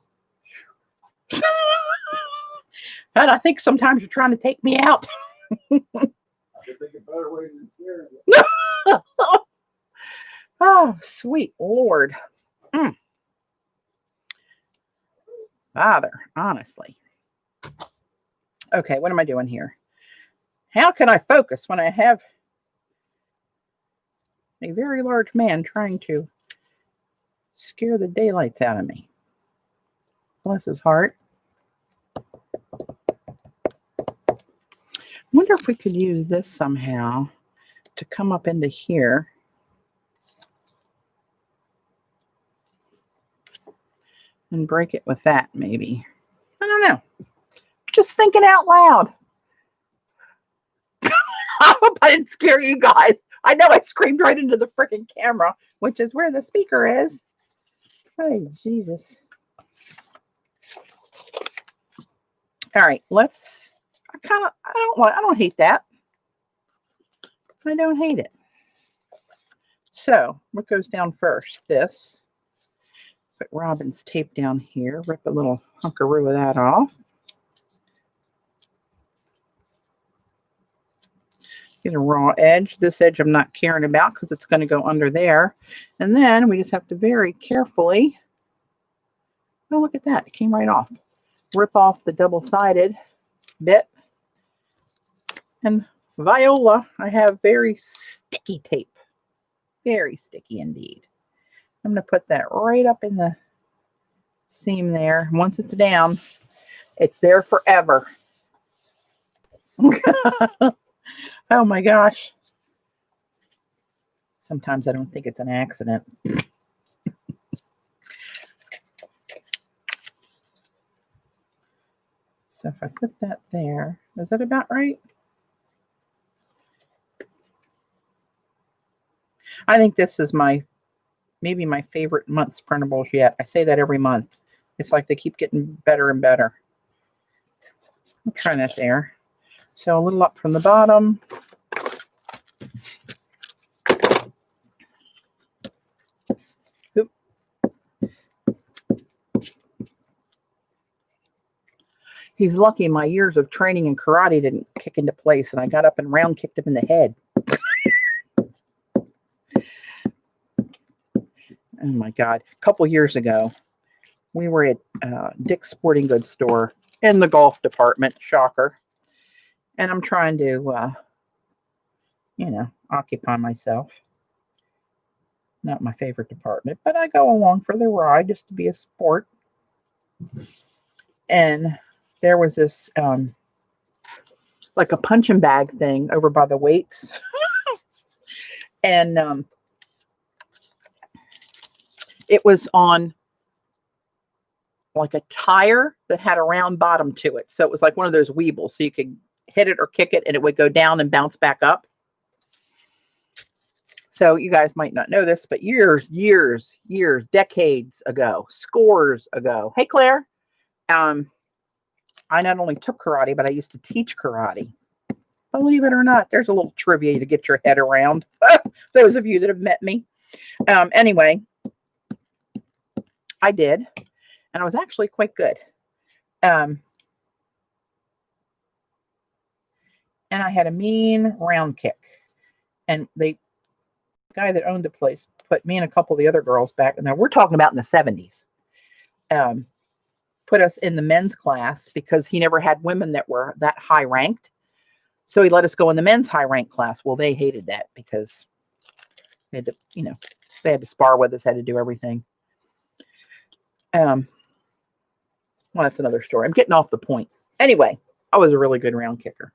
And I think sometimes you're trying to take me out. I could think of better ways than scaring you. Oh, sweet Lord. Father, honestly. Okay, what am I doing here? How can I focus when I have a very large man trying to scare the daylights out of me? Bless his heart. I wonder if we could use this somehow to come up into here. And break it with that, maybe. I don't know. Just thinking out loud. I hope I didn't scare you guys. I know I screamed right into the freaking camera, which is where the speaker is. Oh, Jesus. All right, let's. I don't hate that. I don't hate it. So, what goes down first? This. Put Robyn's tape down here. Rip a little hunkaroo of that off. Get a raw edge. This edge I'm not caring about because it's going to go under there. And then we just have to very carefully. Oh, look at that. It came right off. rip off the double-sided bit. And Viola, I have very sticky tape. Very sticky indeed. I'm going to put that right up in the seam there. Once it's down, it's there forever. Oh my gosh. Sometimes I don't think it's an accident. So if I put that there, is that about right? I think this is maybe my favorite month's printables yet. I say that every month. It's like they keep getting better and better. I'll try that there. So a little up from the bottom. Oop. He's lucky my years of training in karate didn't kick into place, and I got up and round kicked him in the head. Oh my God. A couple years ago, we were at Dick's Sporting Goods store in the golf department. Shocker. And I'm trying to, occupy myself. Not my favorite department, but I go along for the ride just to be a sport. And there was this, like a punching bag thing over by the weights. And it was on like a tire that had a round bottom to it. So it was like one of those Weebles. So you could hit it or kick it and it would go down and bounce back up. So you guys might not know this, but years, decades ago, scores ago. Hey, Claire. I not only took karate, but I used to teach karate. Believe it or not, there's a little trivia to get your head around. Those of you that have met me. Anyway, I did, and I was actually quite good. And I had a mean round kick. And the guy that owned the place put me and a couple of the other girls back. And now we're talking about in the 70s. Put us in the men's class because he never had women that were that high ranked. So he let us go in the men's high ranked class. Well, they hated that because they had to, they had to spar with us, had to do everything. Well, that's another story. I'm getting off the point. Anyway, I was a really good round kicker.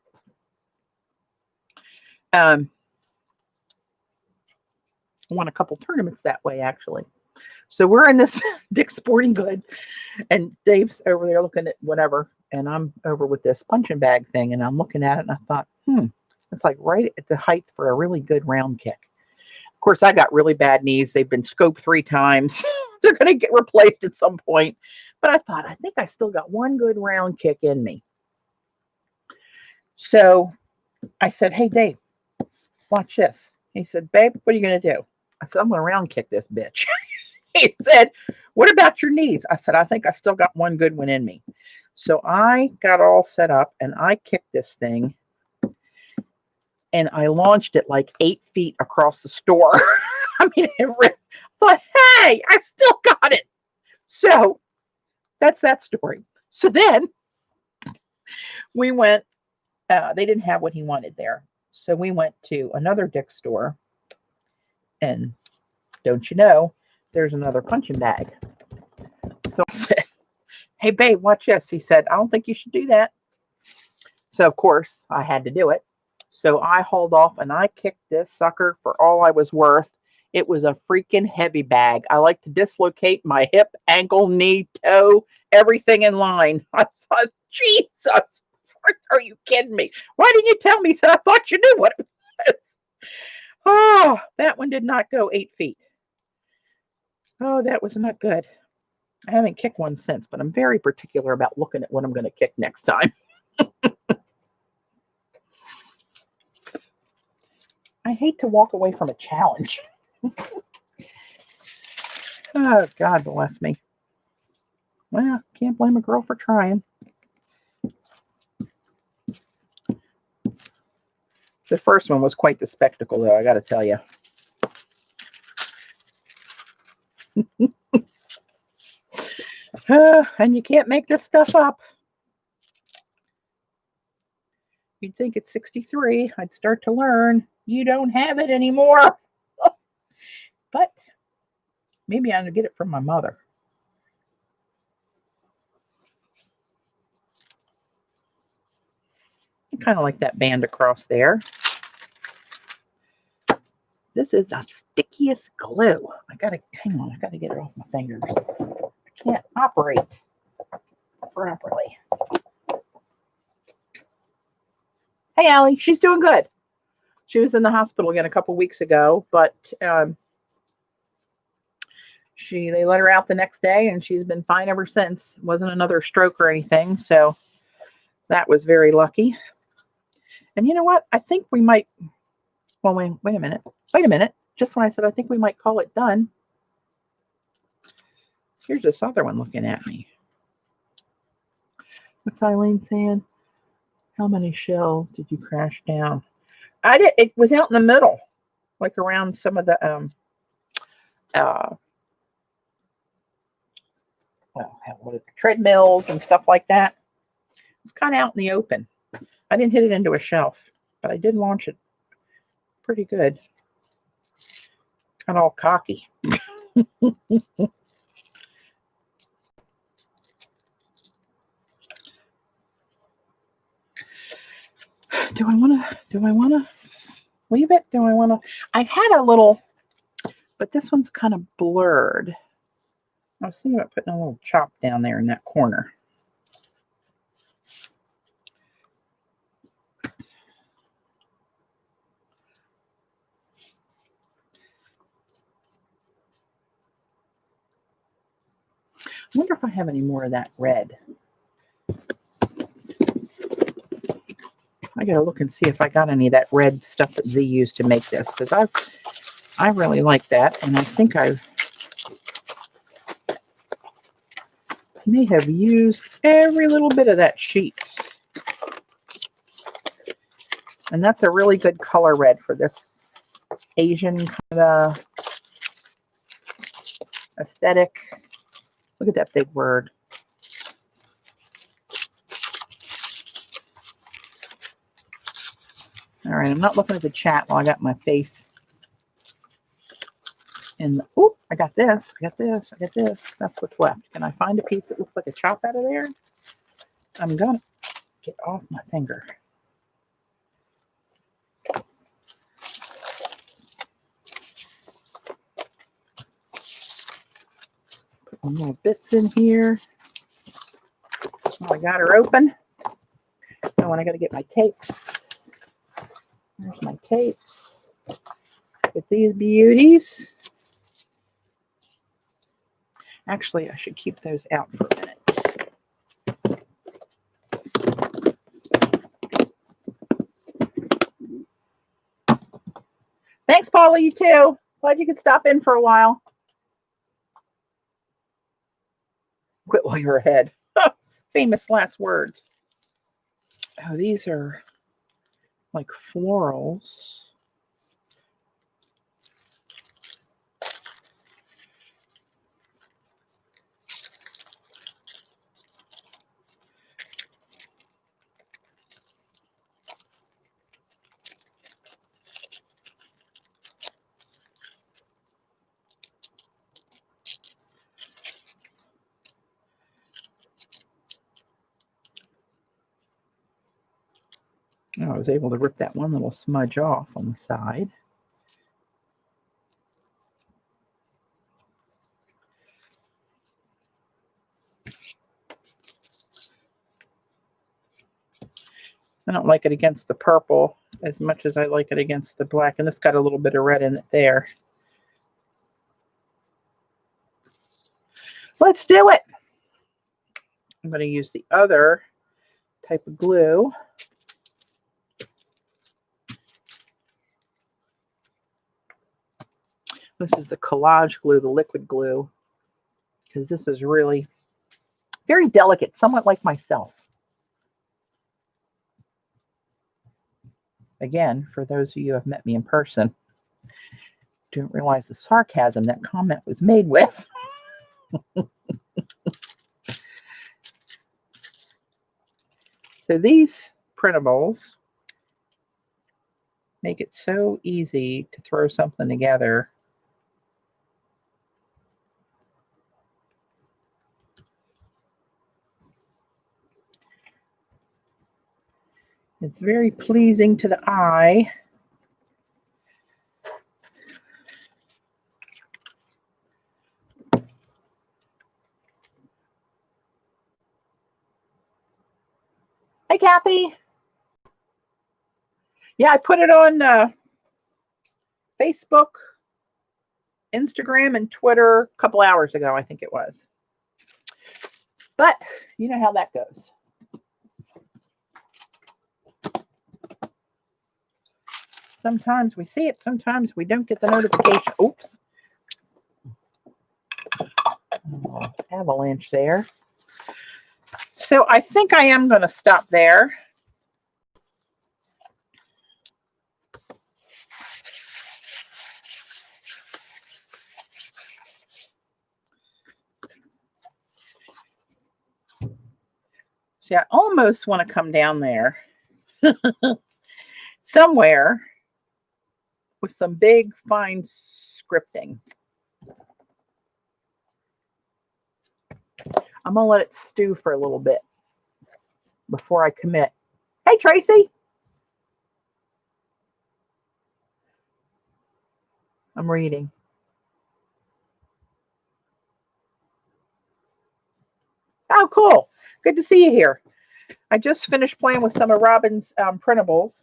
I won a couple tournaments that way, actually. So we're in this Dick's Sporting Good, and Dave's over there looking at whatever, and I'm over with this punching bag thing, and I'm looking at it, and I thought, it's like right at the height for a really good round kick. Of course, I got really bad knees. They've been scoped 3 times. They're going to get replaced at some point. But I thought, I think I still got one good round kick in me. So I said, hey, Dave, watch this. He said, babe, what are you going to do? I said, I'm going to round kick this bitch. He said, what about your knees? I said, I think I still got one good one in me. So I got all set up and I kicked this thing and I launched it like 8 feet across the store. I mean, I thought, hey, I still got it. So that's that story. So then we went, they didn't have what he wanted there. So we went to another Dick's store, and don't you know, there's another punching bag. So I said, hey, babe, watch this. He said, I don't think you should do that. So, of course, I had to do it. So I hauled off and I kicked this sucker for all I was worth. It was a freaking heavy bag. I like to dislocate my hip, ankle, knee, toe, everything in line. I thought, Jesus, are you kidding me? Why didn't you tell me? He said, I thought you knew what it was. Oh, that one did not go 8 feet. Oh, that was not good. I haven't kicked one since, but I'm very particular about looking at what I'm going to kick next time. I hate to walk away from a challenge. Oh, God bless me. Well, can't blame a girl for trying. The first one was quite the spectacle, though, I got to tell you. And you can't make this stuff up. You'd think at 63, I'd start to learn. You don't have it anymore. But maybe I'm going to get it from my mother. I kind of like that band across there. This is the stickiest glue. Hang on, I gotta get it off my fingers. I can't operate properly. Hey, Allie, she's doing good. She was in the hospital again a couple weeks ago, but they let her out the next day and she's been fine ever since. It wasn't another stroke or anything, so that was very lucky. And you know what? I think we might, well, wait a minute. Wait a minute. Just when I said I think we might call it done, here's this other one looking at me. What's Eileen saying? How many shelves did you crash down? It was out in the middle, like around some of the treadmills and stuff like that. It's kind of out in the open. I didn't hit it into a shelf, but I did launch it pretty good. Kind of all cocky. Do I want to leave it? Do I want to? I had a little, but this one's kind of blurred. I was thinking about putting a little chop down there in that corner. I wonder if I have any more of that red. I gotta look and see if I got any of that red stuff that Z used to make this, because I really like that, and I think I may have used every little bit of that sheet. And that's a really good color red for this Asian kind of aesthetic. Look at that big word. All right, I'm not looking at the chat while I got my face. And oh, I got this, I got this, I got this. That's what's left. Can I find a piece that looks like a chop out of there? I'm gonna get off my finger. Put some more bits in here. Oh, I got her open. Oh, and I got to get my tapes. There's my tapes. Get these beauties. Actually, I should keep those out for a minute. Thanks, Paula. You too. Glad you could stop in for a while. Quit while you're ahead. Famous last words. Oh, these are like florals. Oh, I was able to rip that one little smudge off on the side. I don't like it against the purple as much as I like it against the black. And this got a little bit of red in it there. Let's do it. I'm going to use the other type of glue. This is the Collage glue, the liquid glue, because this is really very delicate, somewhat like myself. Again, for those of you who have met me in person, don't realize the sarcasm that comment was made with. So these printables make it so easy to throw something together. It's very pleasing to the eye. Hey, Kathy. Yeah, I put it on Facebook, Instagram, and Twitter a couple hours ago, I think it was. But you know how that goes. Sometimes we see it, sometimes we don't get the notification. Oops. Oh, avalanche there. So I think I am going to stop there. See, I almost want to come down there somewhere with some big, fine scripting. I'm going to let it stew for a little bit before I commit. Hey, Tracy. I'm reading. Oh, cool. Good to see you here. I just finished playing with some of Robyn's printables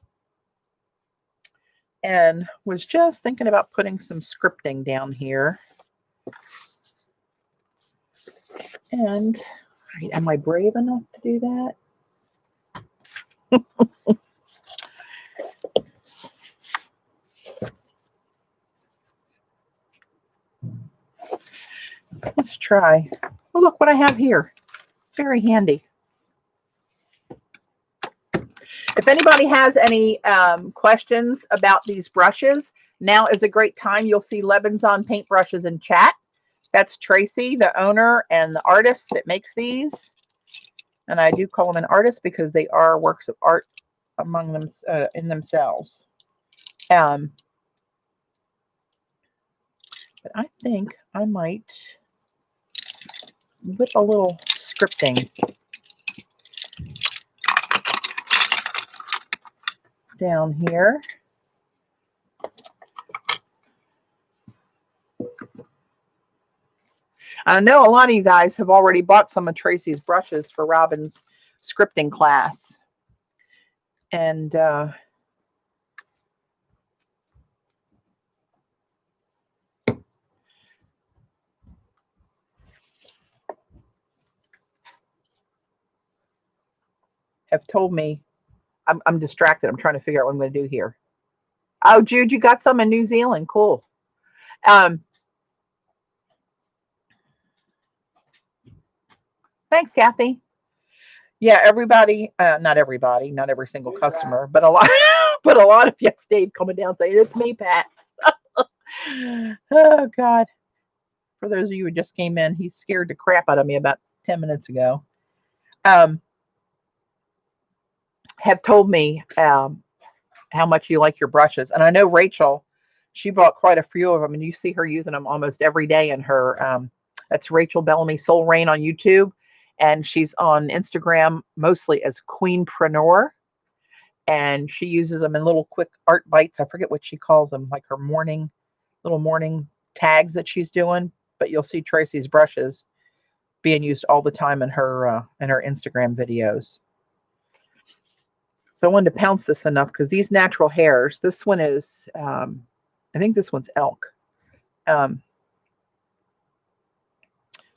and was just thinking about putting some scripting down here. And am I brave enough to do that? Let's try. Oh, look what I have here. Very handy. If anybody has any questions about these brushes, now is a great time. You'll see LEBENZON paintbrushes in chat. That's Tracy, the owner and the artist that makes these. And I do call them an artist because they are works of art among them in themselves. But I think I might whip a little scripting down here. I know a lot of you guys have already bought some of Tracy's brushes for Robyn's scripting class. And have told me I'm distracted. I'm trying to figure out what I'm going to do here. Oh, Jude, you got some in New Zealand. Cool. Thanks, Kathy. Yeah, everybody, not everybody, not every single customer, but a lot, but a lot of you, Dave, coming down saying, it's me, Pat. Oh, God. For those of you who just came in, he scared the crap out of me about 10 minutes ago. Have told me how much you like your brushes. And I know Rachel, she bought quite a few of them, and you see her using them almost every day in her, that's Rachel Bellamy Soul Rain on YouTube. And she's on Instagram mostly as Queenpreneur. And she uses them in little quick art bites. I forget what she calls them, like her little morning tags that she's doing. But you'll see Tracy's brushes being used all the time in her Instagram videos. So I wanted to pounce this enough because these natural hairs, this one is, I think this one's elk,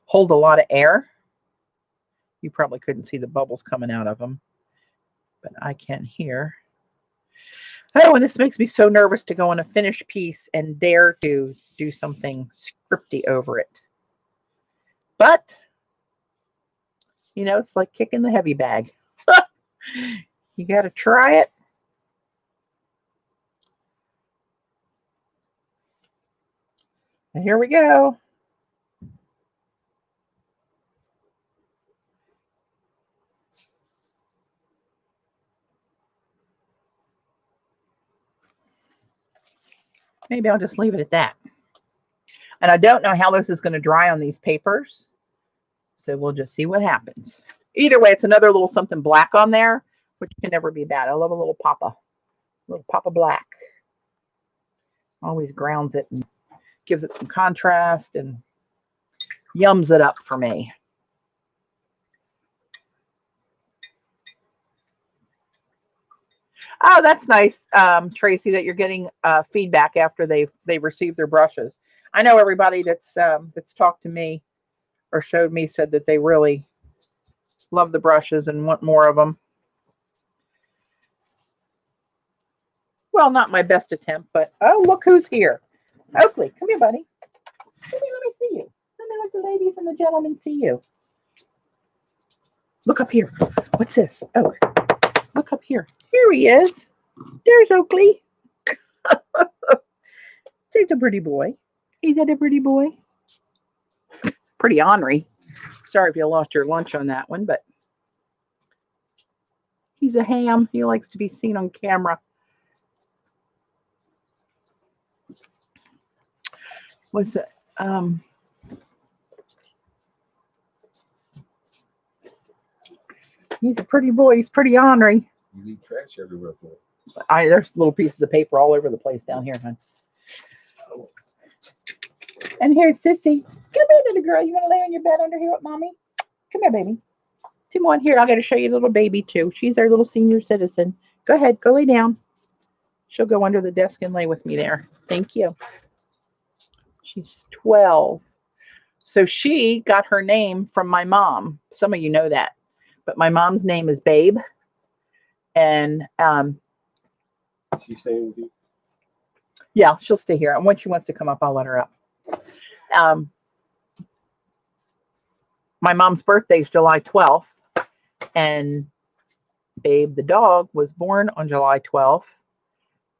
hold a lot of air. You probably couldn't see the bubbles coming out of them, but I can here. Oh, and this makes me so nervous to go on a finished piece and dare to do something scripty over it. But, you know, it's like kicking the heavy bag. You got to try it. And here we go. maybe I'll just leave it at that. And I don't know how this is going to dry on these papers. So we'll just see what happens. Either way, it's another little something black on there, which can never be bad. I love a little papa black. Always grounds it and gives it some contrast and yums it up for me. Oh, that's nice, Tracy, that you're getting feedback after they've received their brushes. I know everybody that's talked to me or showed me said that they really love the brushes and want more of them. Well, not my best attempt, but oh, look who's here. Oakley, come here, buddy. Come here, let me see you. Let me let the ladies and the gentlemen see you. Look up here. What's this? Oh, look up here. Here he is. There's Oakley. He's a pretty boy. He's a pretty boy. Pretty ornery. Sorry if you lost your lunch on that one, but he's a ham. He likes to be seen on camera. What's it? He's a pretty boy. He's pretty ornery. You leave trash everywhere for it. There's little pieces of paper all over the place down here, hon. And here's Sissy. Come here, little girl. You want to lay on your bed under here with mommy? Come here, baby. Come on here. I got to show you little baby too. She's our little senior citizen. Go ahead. Go lay down. She'll go under the desk and lay with me there. Thank you. She's 12. So she got her name from my mom. Some of you know that. But my mom's name is Babe. And She's staying with you? yeah, she'll stay here. And when she wants to come up, I'll let her up. My mom's birthday is July 12th. And Babe the dog was born on July 12th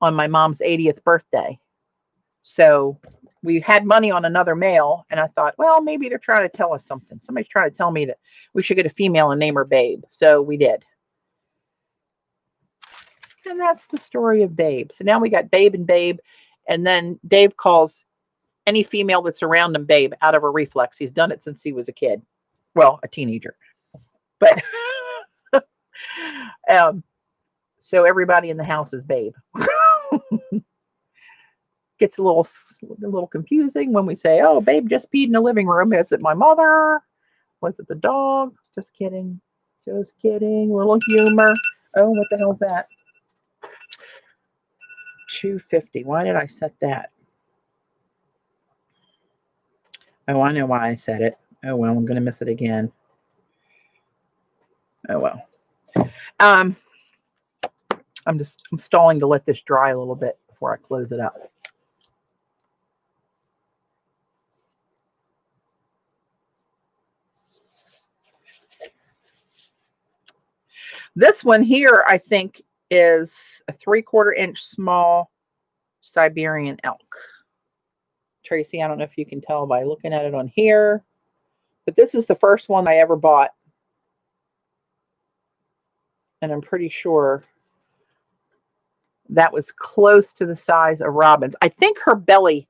on my mom's 80th birthday. So we had money on another male, and I thought, well, maybe they're trying to tell us something. Somebody's trying to tell me that we should get a female and name her Babe. So we did. And that's the story of Babe. So now we got Babe and Babe, and then Dave calls any female that's around him Babe out of a reflex. He's done it since he was a kid. Well, a teenager. But so everybody in the house is Babe. Gets a little confusing when we say, oh, Babe just peed in the living room. Is it my mother? Was it the dog? Just kidding. Just kidding. Little humor. Oh, what the hell's that? 250. Why did I set that? Oh, I know why I said it. Oh, well, I'm going to miss it again. Oh, well. I'm stalling to let this dry a little bit before I close it up. This one here, I think, is a 3/4 inch small Siberian elk. Tracy, I don't know if you can tell by looking at it on here, but this is the first one I ever bought. And I'm pretty sure that was close to the size of Robyn's. I think her belly,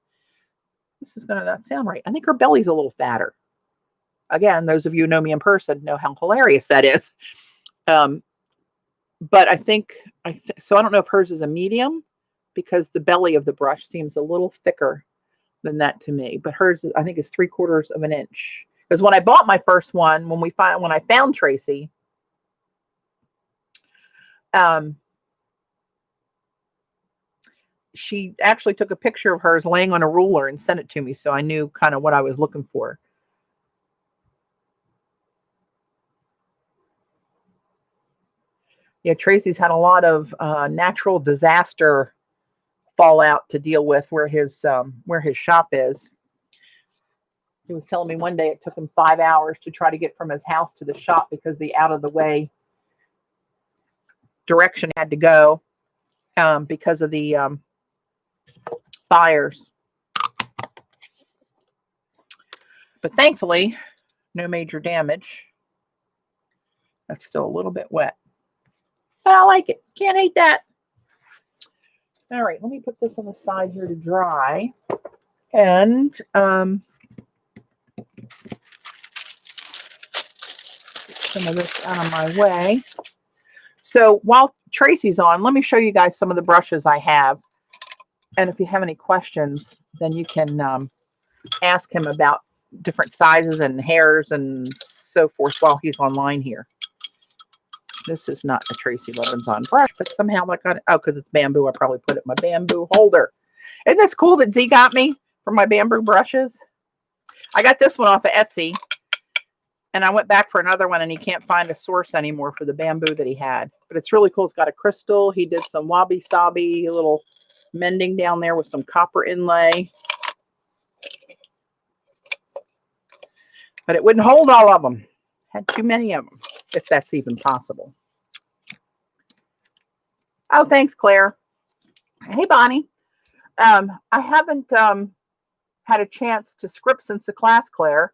this is going to not sound right. I think her belly's a little fatter. Again, those of you who know me in person know how hilarious that is. But I think, so I don't know if hers is a medium because the belly of the brush seems a little thicker than that to me. But hers, I think, is 3/4 of an inch. Because when I bought my first one, when I found Tracy, she actually took a picture of hers laying on a ruler and sent it to me. So I knew kind of what I was looking for. Yeah, Tracy's had a lot of natural disaster fallout to deal with where his shop is. He was telling me one day it took him 5 hours to try to get from his house to the shop because the out of the way direction had to go because of the fires. But thankfully, no major damage. That's still a little bit wet. But I like it. Can't hate that. All right, let me put this on the side here to dry. And some of this out of my way. So while Tracy's on, let me show you guys some of the brushes I have. And if you have any questions, then you can ask him about different sizes and hairs and so forth while he's online here. This is not a Tracy LEBENZON brush, but somehow I got it. Oh, because it's bamboo. I probably put it in my bamboo holder. Isn't this cool that Z got me for my bamboo brushes? I got this one off of Etsy. And I went back for another one, and he can't find a source anymore for the bamboo that he had. But it's really cool. It's got a crystal. He did some wabi-sabi, a little mending down there with some copper inlay. But it wouldn't hold all of them. Had too many of them, if that's even possible. Oh, thanks, Claire. Hey, Bonnie. I haven't had a chance to script since the class, Claire.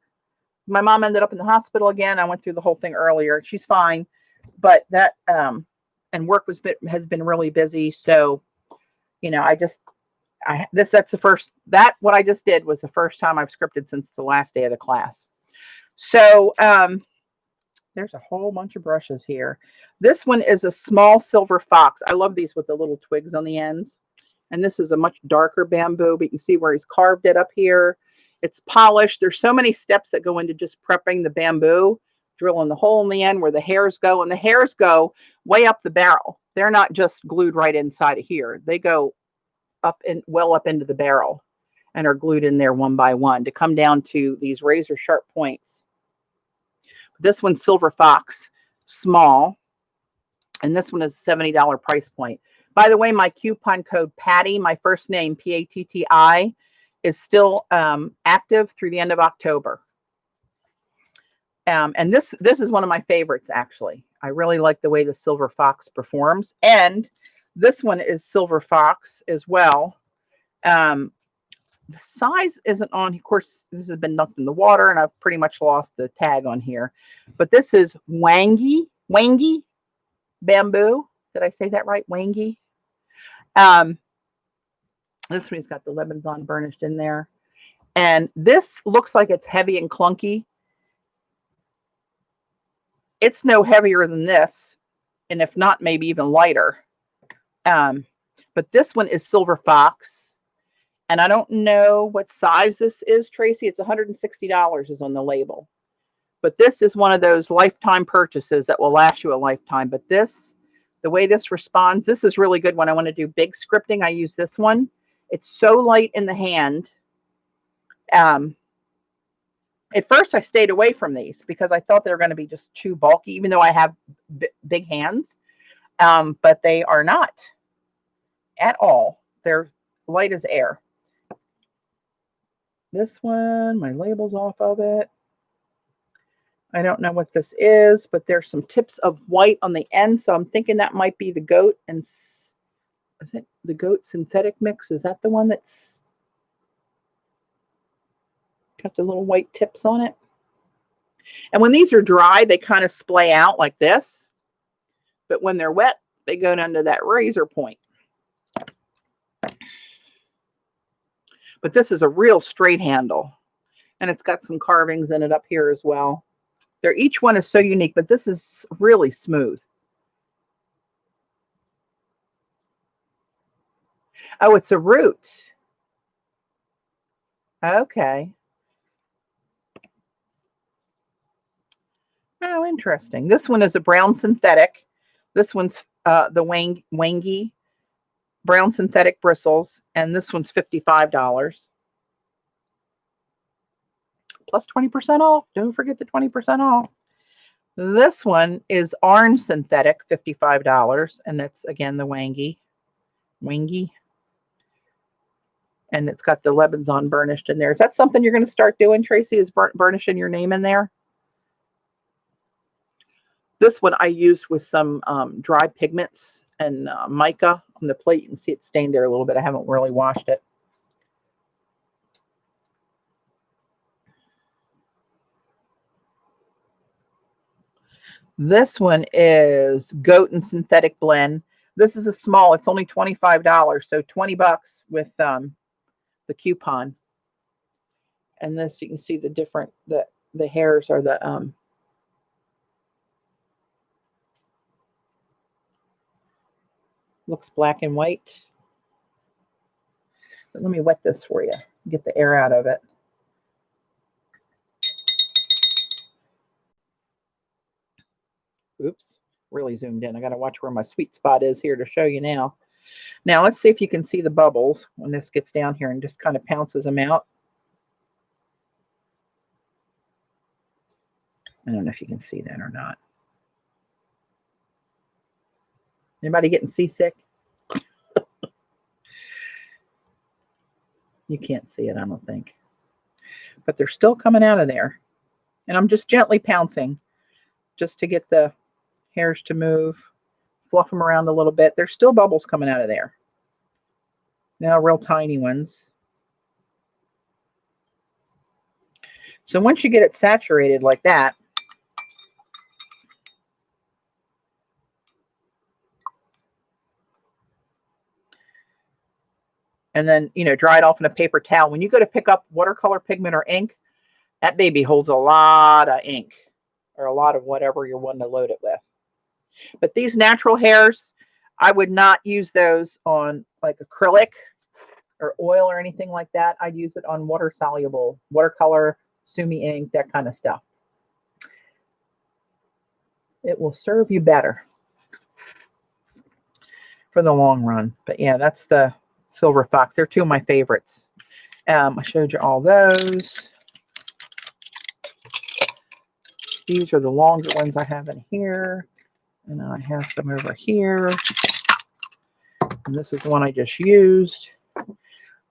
My mom ended up in the hospital again. I went through the whole thing earlier. She's fine, but that and work has been really busy. So, you know, that's the first, what I just did was the first time I've scripted since the last day of the class. So there's a whole bunch of brushes here. This one is a small silver fox. I love these with the little twigs on the ends. And this is a much darker bamboo, but you can see where he's carved it up here. It's polished. There's so many steps that go into just prepping the bamboo, drilling the hole in the end where the hairs go. And the hairs go way up the barrel. They're not just glued right inside of here. They go up and well up into the barrel and are glued in there one by one to come down to these razor sharp points. This one's Silver Fox, small. And this one is a $70 price point. By the way, my coupon code Patti, my first name, P-A-T-T-I, is still active through the end of October. And this is one of my favorites, actually. I really like the way the Silver Fox performs. And this one is Silver Fox as well. The size isn't on. Of course, this has been dumped in the water, and I've pretty much lost the tag on here. But this is Wangi bamboo. Did I say that right? Wangi. This one's got the LEBENZON burnished in there. And this looks like it's heavy and clunky. It's no heavier than this. And if not, maybe even lighter. But this one is Silver Fox. And I don't know what size this is, Tracy. It's $160 is on the label. But this is one of those lifetime purchases that will last you a lifetime. But this, the way this responds, this is really good when I want to do big scripting. I use this one. It's so light in the hand. At first, I stayed away from these because I thought they were going to be just too bulky, even though I have big hands. But they are not at all. They're light as air. This one, my label's off of it. I don't know what this is, but there's some tips of white on the end. So I'm thinking that might be the goat. And is it the goat synthetic mix? Is that the one that's got the little white tips on it? And when these are dry, they kind of splay out like this. But when they're wet, they go down to that razor point. But this is a real straight handle. And it's got some carvings in it up here as well. Each one is so unique, but this is really smooth. Oh, it's a root. Okay. Oh, interesting. This one is a brown synthetic. This one's the Wangi brown synthetic bristles, and this one's $55. Plus 20% off. Don't forget the 20% off. This one is orange synthetic, $55, and that's again the Wangi. And it's got the LEBENZON burnished in there. Is that something you're going to start doing, Tracy? Is burnishing your name in there? This one I used with some dry pigments and mica on the plate. You can see it stained there a little bit. I haven't really washed it. This one is Goat and Synthetic Blend. This is a small. It's only $25, so 20 bucks with the coupon. And this, you can see the different, the hairs are the looks black and white. But let me wet this for you, get the air out of it. Oops, really zoomed in. I got to watch where my sweet spot is here to show you now. Now let's see if you can see the bubbles when this gets down here and just kind of pounces them out. I don't know if you can see that or not. Anybody getting seasick? You can't see it, I don't think. But they're still coming out of there. And I'm just gently pouncing just to get the hairs to move, fluff them around a little bit. There's still bubbles coming out of there. Now real tiny ones. So once you get it saturated like that, and then, you know, dry it off in a paper towel. When you go to pick up watercolor pigment or ink, that baby holds a lot of ink or a lot of whatever you're wanting to load it with. But these natural hairs, I would not use those on like acrylic or oil or anything like that. I'd use it on water soluble, watercolor, sumi ink, that kind of stuff. It will serve you better for the long run. But yeah, that's the Silver Fox. They're two of my favorites. I showed you all those. These are the longer ones I have in here. And I have some over here. And this is the one I just used.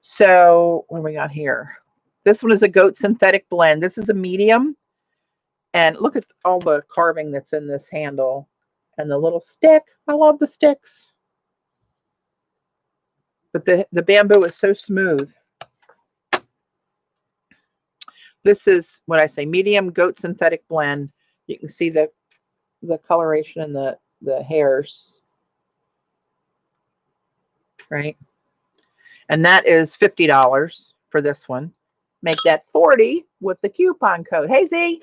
So what do we got here? This one is a goat synthetic blend. This is a medium. And look at all the carving that's in this handle. And the little stick. I love the sticks. But the bamboo is so smooth. This is what I say, medium goat synthetic blend. You can see the coloration and the hairs. Right? And that is $50 for this one. Make that $40 with the coupon code. Hey, Z.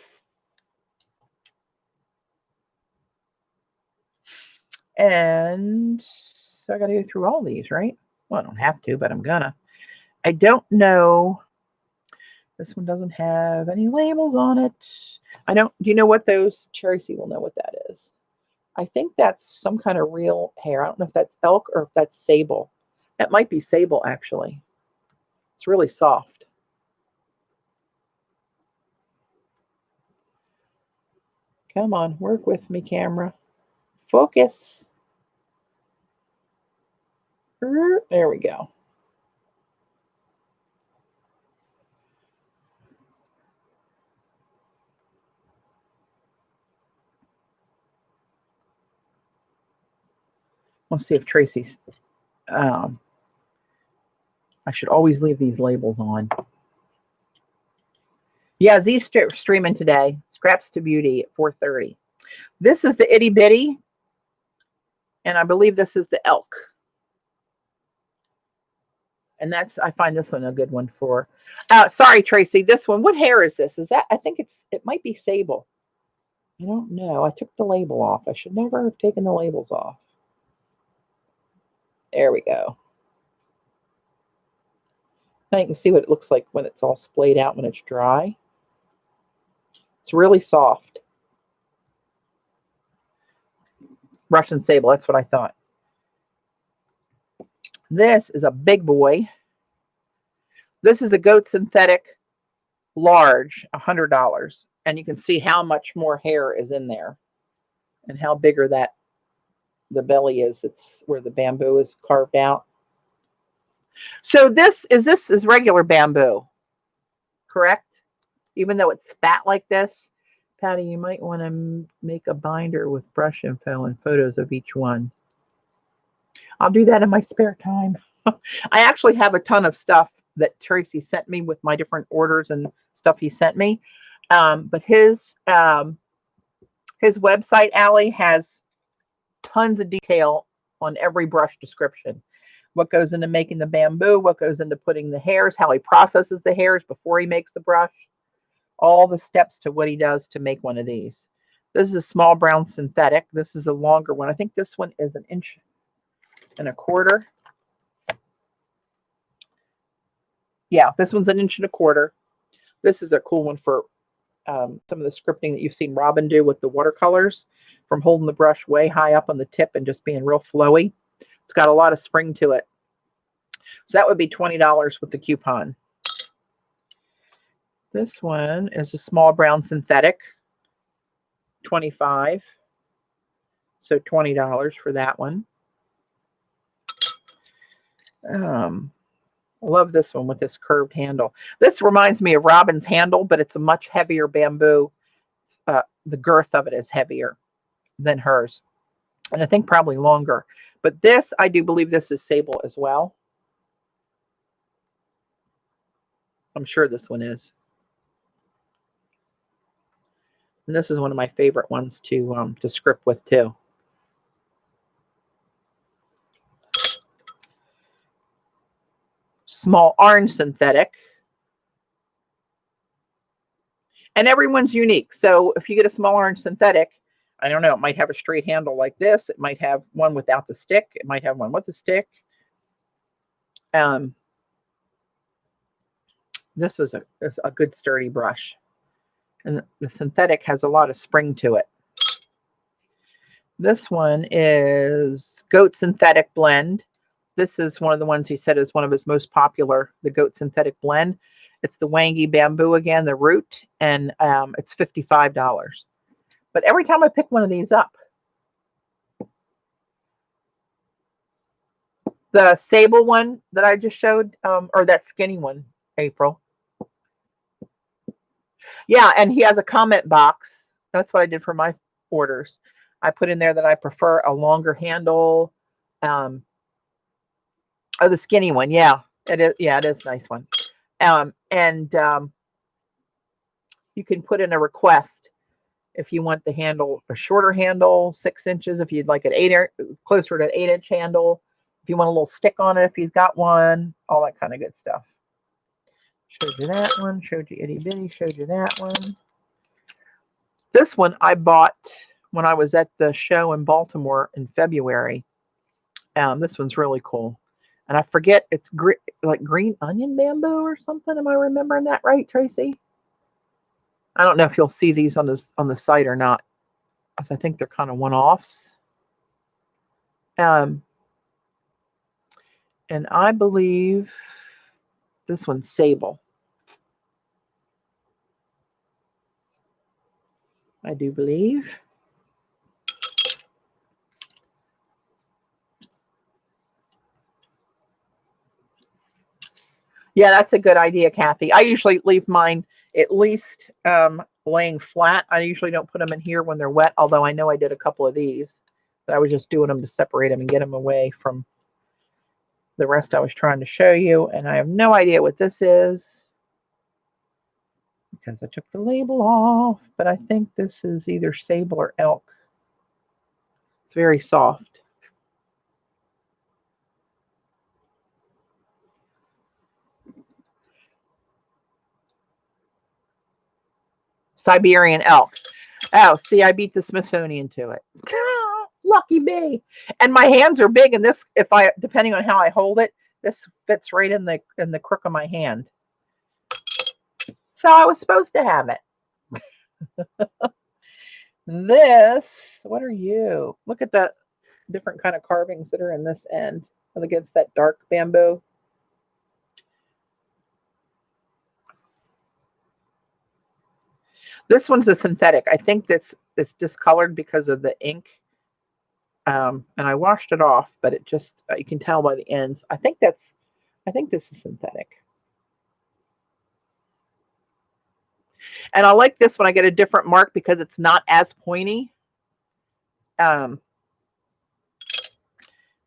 And so I got to go through all these, right? Well, I don't have to, but I'm gonna. I don't know. This one doesn't have any labels on it. I don't. Do you know what those? Cherry C will know what that is. I think that's some kind of real hair. I don't know if that's elk or if that's sable. That might be sable, actually. It's really soft. Come on, work with me, camera. Focus. There we go. Let's see if Tracy's. I should always leave these labels on. Yeah, Z's streaming today. Scraps to Beauty at 4:30. This is the Itty Bitty. And I believe this is the elk. And that's, I find this one a good one for, sorry, Tracy, this one, what hair is this? Is that, I think it might be sable. I don't know. I took the label off. I should never have taken the labels off. There we go. Now you can see what it looks like when it's all splayed out when it's dry. It's really soft. Russian sable, that's what I thought. This is a big boy. This is a goat synthetic large, $100. And you can see how much more hair is in there and how bigger that the belly is. It's where the bamboo is carved out. So this is regular bamboo, correct? Even though it's fat like this. Patty, you might want to make a binder with brush info and photos of each one. I'll do that in my spare time. I actually have a ton of stuff that Tracy sent me with my different orders and stuff he sent me. But his website, Allie, has tons of detail on every brush description. What goes into making the bamboo, what goes into putting the hairs, how he processes the hairs before he makes the brush, all the steps to what he does to make one of these. This is a small brown synthetic. This is a longer one. I think this one is 1.25 inches. Yeah, this one's 1.25 inches. This is a cool one for some of the scripting that you've seen Robyn do with the watercolors, from holding the brush way high up on the tip and just being real flowy. It's got a lot of spring to it. So that would be $20 with the coupon. This one is a small brown synthetic, $25. So $20 for that one. I love this one with this curved handle. This reminds me of Robyn's handle, but it's a much heavier bamboo. The girth of it is heavier than hers. And I think probably longer. But this, I do believe this is sable as well. I'm sure this one is. And this is one of my favorite ones to script with too. Small orange synthetic. And everyone's unique. So if you get a small orange synthetic, I don't know, it might have a straight handle like this. It might have one without the stick. It might have one with the stick. This is a good sturdy brush. And the synthetic has a lot of spring to it. This one is Goat Synthetic Blend. This is one of the ones he said is one of his most popular, the Goat Synthetic Blend. It's the Wangi Bamboo again, the root, and it's $55. But every time I pick one of these up, the sable one that I just showed, or that skinny one, April. Yeah, and he has a comment box. That's what I did for my orders. I put in there that I prefer a longer handle. Oh, the skinny one. Yeah, it is. Yeah, it is a nice one. You can put in a request if you want the handle, a shorter handle, 6 inches. If you'd like an closer to an 8-inch handle. If you want a little stick on it, if he's got one, all that kind of good stuff. Showed you that one. Showed you itty bitty. Showed you that one. This one I bought when I was at the show in Baltimore in February. This one's really cool. And I forget, it's like green onion bamboo or something. Am I remembering that right, Tracy? I don't know if you'll see these on the site or not, because I think they're kind of one-offs. And I believe this one's sable. I do believe. Yeah, that's a good idea, Kathy. I usually leave mine at least laying flat. I usually don't put them in here when they're wet, although I know I did a couple of these. But I was just doing them to separate them and get them away from the rest I was trying to show you. And I have no idea what this is because I took the label off. But I think this is either sable or elk. It's very soft. Siberian elk. Oh, see, I beat the Smithsonian to it. Lucky me. And my hands are big, and this, depending on how I hold it, this fits right in the crook of my hand. So I was supposed to have it. This, what are you? Look at the different kind of carvings that are in this end against that dark bamboo. This one's a synthetic. I think it's discolored because of the ink. And I washed it off, but it just, you can tell by the ends. I think this is synthetic. And I like this when I get a different mark because it's not as pointy. And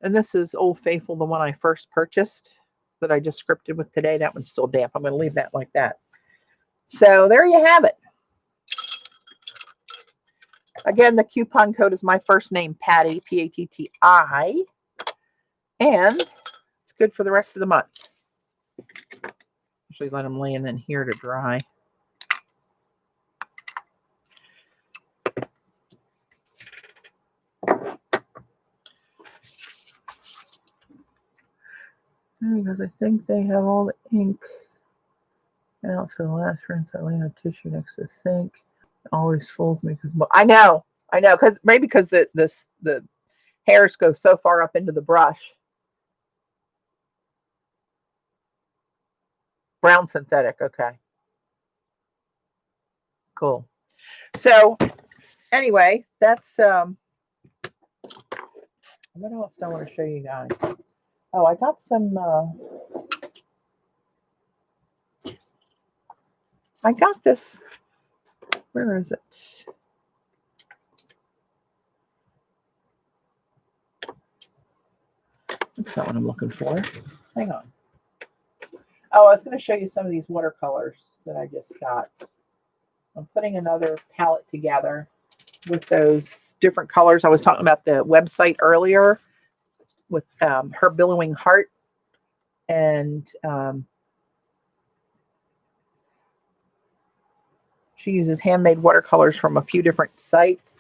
this is Old Faithful, the one I first purchased that I just scripted with today. That one's still damp. I'm going to leave that like that. So there you have it. Again, the coupon code is my first name, Patti, P-A-T-T-I. And it's good for the rest of the month. Usually let them lay in here to dry. Because I think they have all the ink. Now to the last rinse, I lay on a tissue next to the sink. It always fools me because I know, because maybe because the hairs go so far up into the brush. Brown synthetic, okay. Cool. So anyway, that's what else do I want to show you guys? Oh, I got some I got this. Where is it? That's not what I'm looking for. Hang on. Oh, I was going to show you some of these watercolors that I just got. I'm putting another palette together with those different colors. I was talking about the website earlier with her billowing heart. And she uses handmade watercolors from a few different sites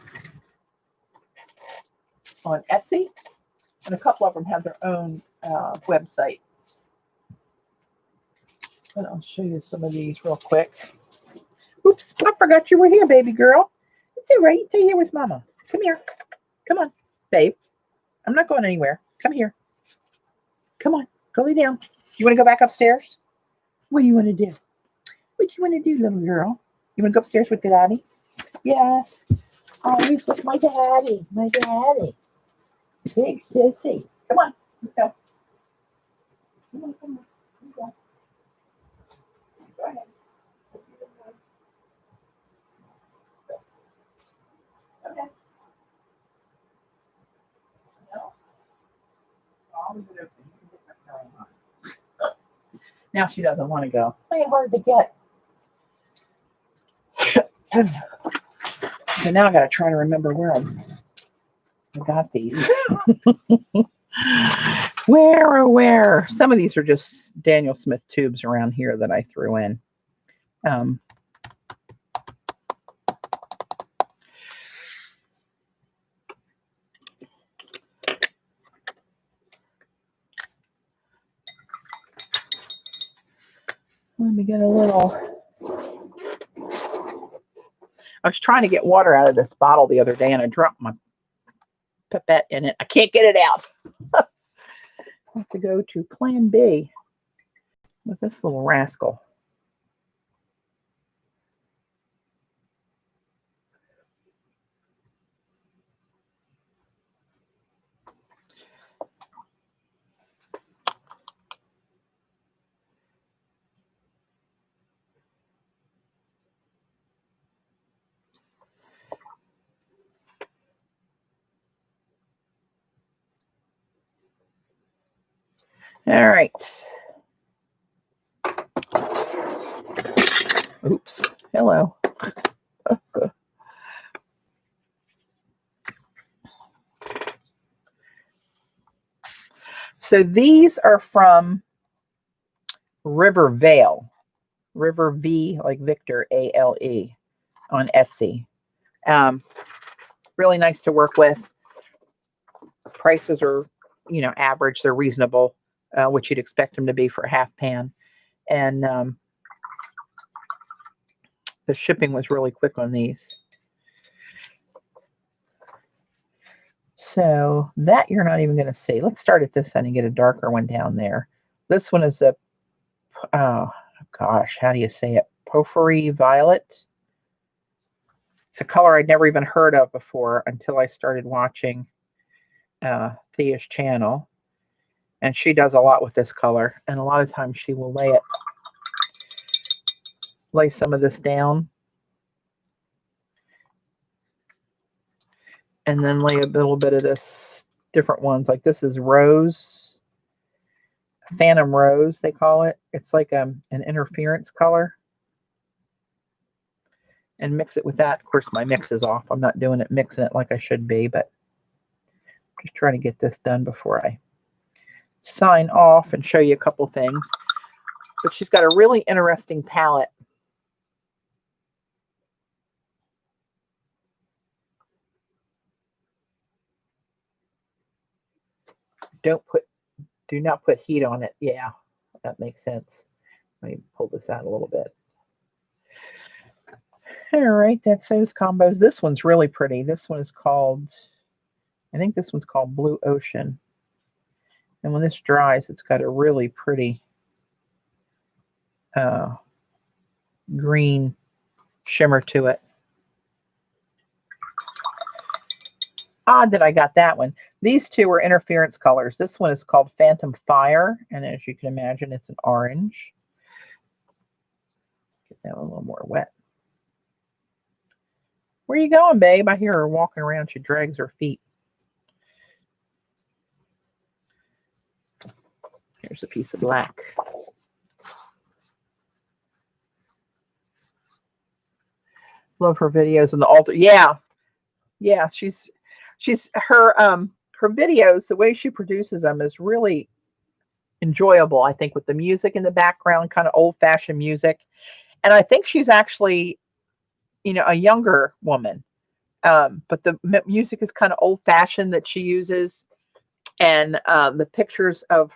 on Etsy. And a couple of them have their own website. And I'll show you some of these real quick. Oops, I forgot you were here, baby girl. It's all right. Stay here with Mama. Come here. Come on, babe. I'm not going anywhere. Come here. Come on. Go lay down. You want to go back upstairs? What do you want to do? What do you want to do, little girl? You want to go upstairs with daddy? Yes. Always with my daddy. My daddy. Big sissy. Come on. Let's go. Come on, come on. Go ahead. Okay. Now she doesn't want to go. Ain't hard to get. So now I got to try to remember where I got these. Where? Some of these are just Daniel Smith tubes around here that I threw in. Let me get a little. I was trying to get water out of this bottle the other day and I dropped my pipette in it. I can't get it out. I have to go to Plan B with this little rascal. All right. Oops. Hello. So these are from River Vale. River V, like Victor, A-L-E, on Etsy. Really nice to work with. Prices are, average. They're reasonable, what you'd expect them to be for a half pan. And the shipping was really quick on these. So that you're not even going to see. Let's start at this end and get a darker one down there. This one is a, oh gosh, how do you say it? Porphyry violet. It's a color I'd never even heard of before until I started watching Thea's channel. And she does a lot with this color. And a lot of times she will lay some of this down. And then lay a little bit of this, different ones. Like this is rose, phantom rose, they call it. It's like an interference color. And mix it with that. Of course, my mix is off. I'm not doing it, mixing it like I should be, but just trying to get this done before I sign off and show you a couple things. But she's got a really interesting palette. Do not put heat on it. Yeah, that makes sense. Let me pull this out a little bit. All right, that's those combos. This one's really pretty. This one is called, I think this one's called Blue Ocean. And when this dries, it's got a really pretty green shimmer to it. Odd that I got that one. These two are interference colors. This one is called Phantom Fire, and as you can imagine, it's an orange. Get that one a little more wet. Where are you going, babe? I hear her walking around. She drags her feet. Here's a piece of black. Love her videos and the altar. Yeah. Yeah, she's her videos, the way she produces them is really enjoyable, I think, with the music in the background, kind of old-fashioned music. And I think she's actually, you know, a younger woman. But the music is kind of old-fashioned that she uses. And the pictures of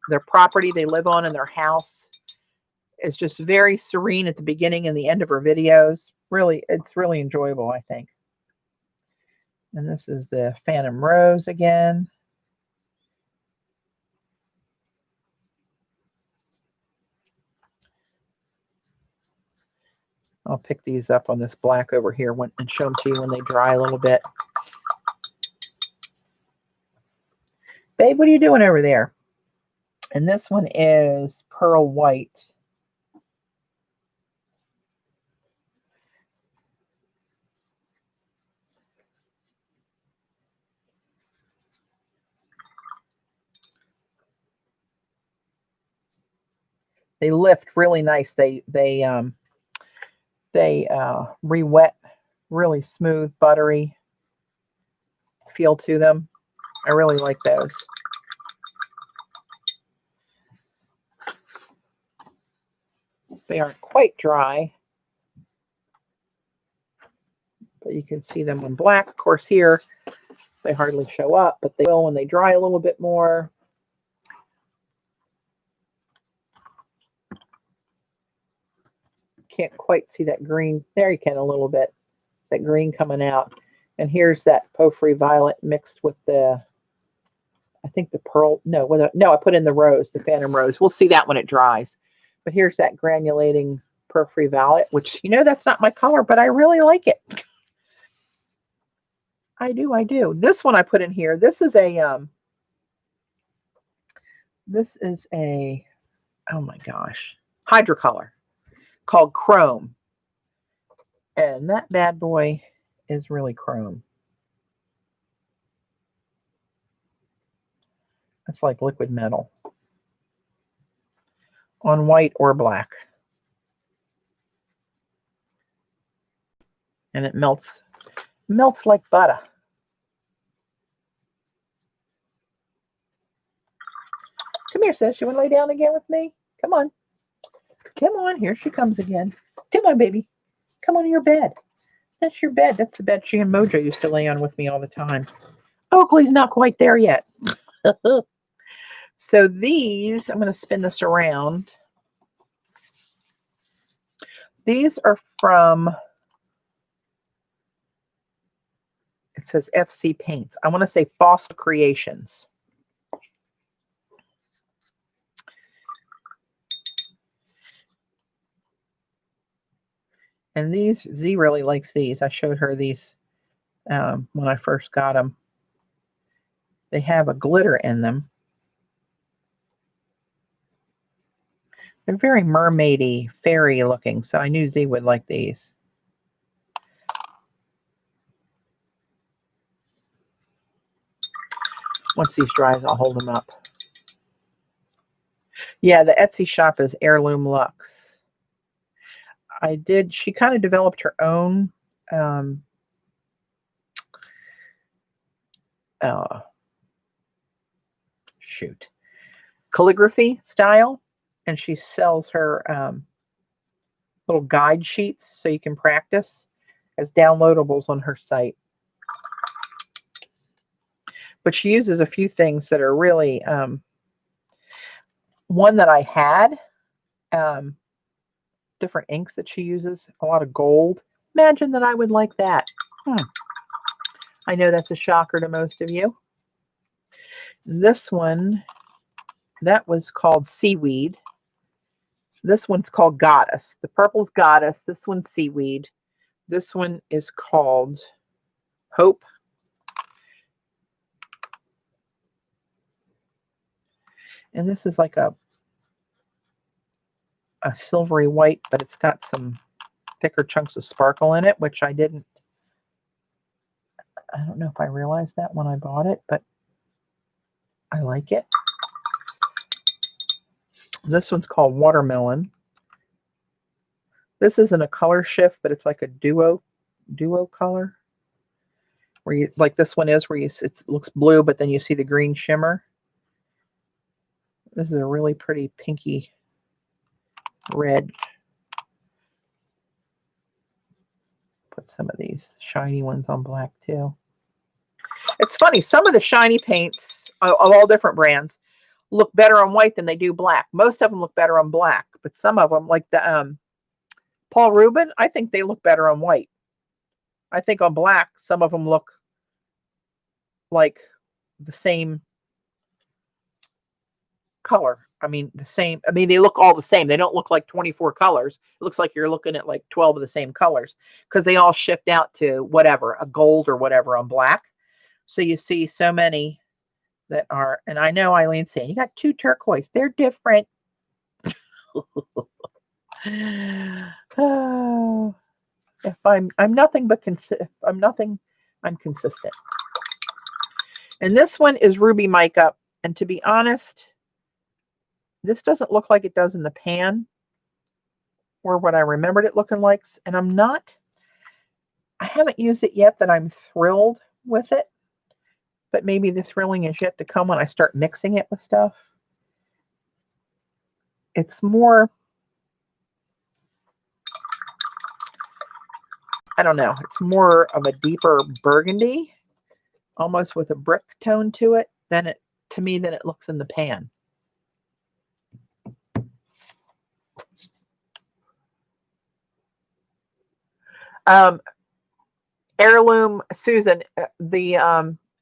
their property they live on in their house is just very serene at the beginning and the end of her videos. Really, it's really enjoyable, I think. And this is the Phantom Rose again. I'll pick these up on this black over here and show them to you when they dry a little bit. Babe, what are you doing over there? And this one is Pearl White. They lift really nice. They re-wet, really smooth, buttery feel to them. I really like those. They aren't quite dry, but you can see them in black. Of course, here they hardly show up, but they will when they dry a little bit more. Can't quite see that green. There you can a little bit. That green coming out. And here's that Potpourri Violet mixed with the, I think the pearl. No, I put in the rose, the Phantom Rose. We'll see that when it dries. But here's that Granulating Potpourri Violet, which, you know, that's not my color, but I really like it. I do. This one I put in here. This is a, oh my gosh, hydrocolor called Chrome. And that bad boy is really chrome. It's like liquid metal on white or black. And it melts like butter. Come here, sis. You want to lay down again with me? Come on. Come on. Here she comes again. Come on, baby. Come on to your bed. That's your bed. That's the bed she and Mojo used to lay on with me all the time. Oakley's not quite there yet. So these, I'm going to spin this around. These are from, it says FC Paints. I want to say Fossil Creations. And these, Z really likes these. I showed her these when I first got them. They have a glitter in them. They're very mermaidy, fairy looking, so I knew Z would like these. Once these dries, I'll hold them up. Yeah, the Etsy shop is Heirloom Luxe. She kind of developed her own shoot. calligraphy style, and she sells her little guide sheets so you can practice as downloadables on her site. But she uses a few things that are really, one that I had, different inks that she uses, a lot of gold. Imagine that I would like that. I know that's a shocker to most of you. This one, that was called Seaweed. This one's called Goddess. The purple's Goddess. This one's Seaweed. This one is called Hope. And this is like a silvery white, but it's got some thicker chunks of sparkle in it, which I don't know if I realized that when I bought it, but I like it. This one's called Watermelon. This isn't a color shift, but it's like a duo color, where you, like this one is, where you, it looks blue, but then you see the green shimmer. This is a really pretty pinky red. Put some of these shiny ones on black too. It's funny, some of the shiny paints of all different brands look better on white than they do black. Most of them look better on black, but some of them, like the Paul Rubin, I think they look better on white. I think on black, some of them look like the same color. I mean, they look all the same. They don't look like 24 colors. It looks like you're looking at like 12 of the same colors, because they all shift out to whatever, a gold or whatever on black. So you see so many that are, and I know Eileen's saying, you got two turquoise. They're different. Oh, if I'm nothing but I'm consistent. And this one is Ruby Mica. And to be honest, this doesn't look like it does in the pan, or what I remembered it looking like. And I haven't used it yet that I'm thrilled with it, but maybe the thrilling is yet to come when I start mixing it with stuff. It's more, I don't know, it's more of a deeper burgundy, almost with a brick tone to it, than it looks in the pan. Heirloom Susan,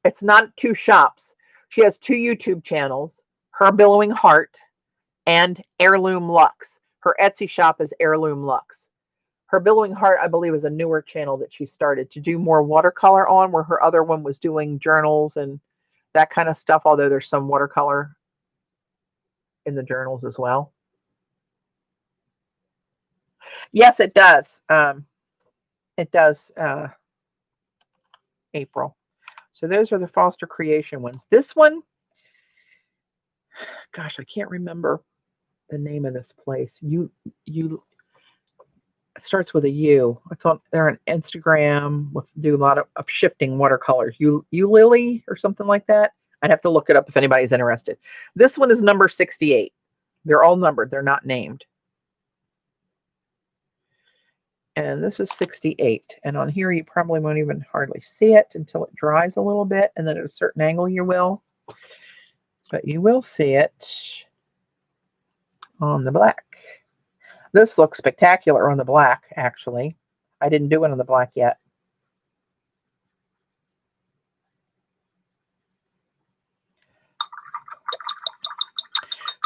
it's not two shops. She has two YouTube channels, Her Billowing Heart and Heirloom Luxe. Her Etsy shop is Heirloom Luxe. Her Billowing Heart, I believe, is a newer channel that she started to do more watercolor on, where her other one was doing journals and that kind of stuff, although there's some watercolor in the journals as well. Yes, it does. It does, April. So those are the Foster Creation ones. This one, gosh, I can't remember the name of this place. It starts with a U. They're on Instagram. Do a lot of shifting watercolors. You Lily or something like that. I'd have to look it up if anybody's interested. This one is number 68. They're all numbered. They're not named. And this is 68. And on here, you probably won't even hardly see it until it dries a little bit. And then at a certain angle, you will. But you will see it on the black. This looks spectacular on the black, actually. I didn't do it on the black yet.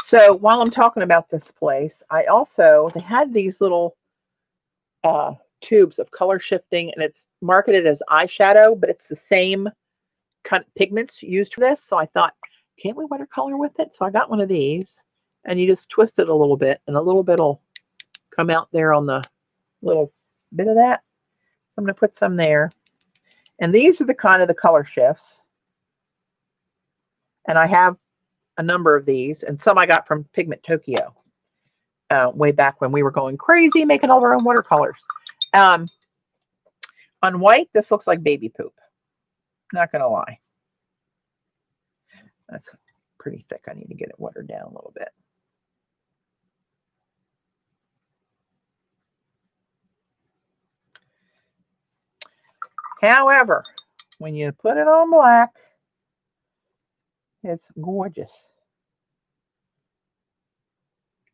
So while I'm talking about this place, they had these little tubes of color shifting, and it's marketed as eyeshadow, but it's the same kind of pigments used for this. So I thought, can't we watercolor with it? So I got one of these, and you just twist it a little bit, and a little bit will come out there on the little bit of that. So I'm going to put some there. And these are the kind of the color shifts. And I have a number of these, and some I got from Pigment Tokyo way back when we were going crazy making all our own watercolors. On white, this looks like baby poop. Not going to lie. That's pretty thick. I need to get it watered down a little bit. However, when you put it on black, it's gorgeous.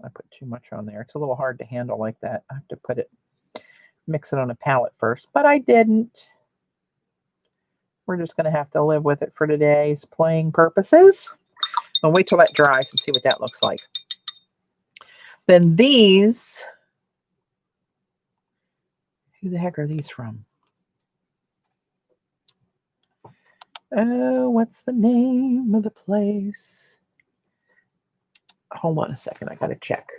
I put too much on there. It's a little hard to handle like that. I have to put it, mix it on a palette first, but I didn't. We're just going to have to live with it for today's playing purposes. I'll wait till that dries and see what that looks like. Then these, who the heck are these from? Oh, what's the name of the place? Hold on a second. I got to check.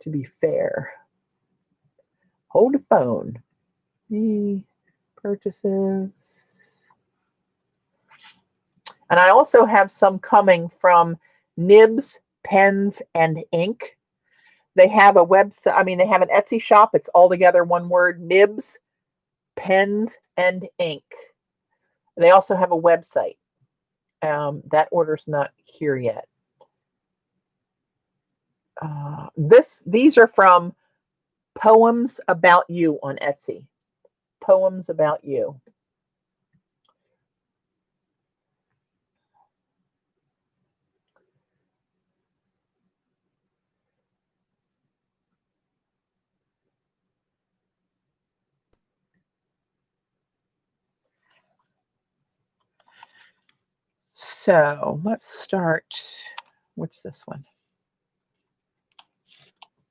To be fair. Hold the phone. The purchases. And I also have some coming from Nibs, Pens, and Ink. They have a website. I mean, they have an Etsy shop. It's all together one word. Nibs, Pens, and Ink. They also have a website. That order's not here yet. These are from Poems About You on Etsy. Poems About You. So let's start. What's this one?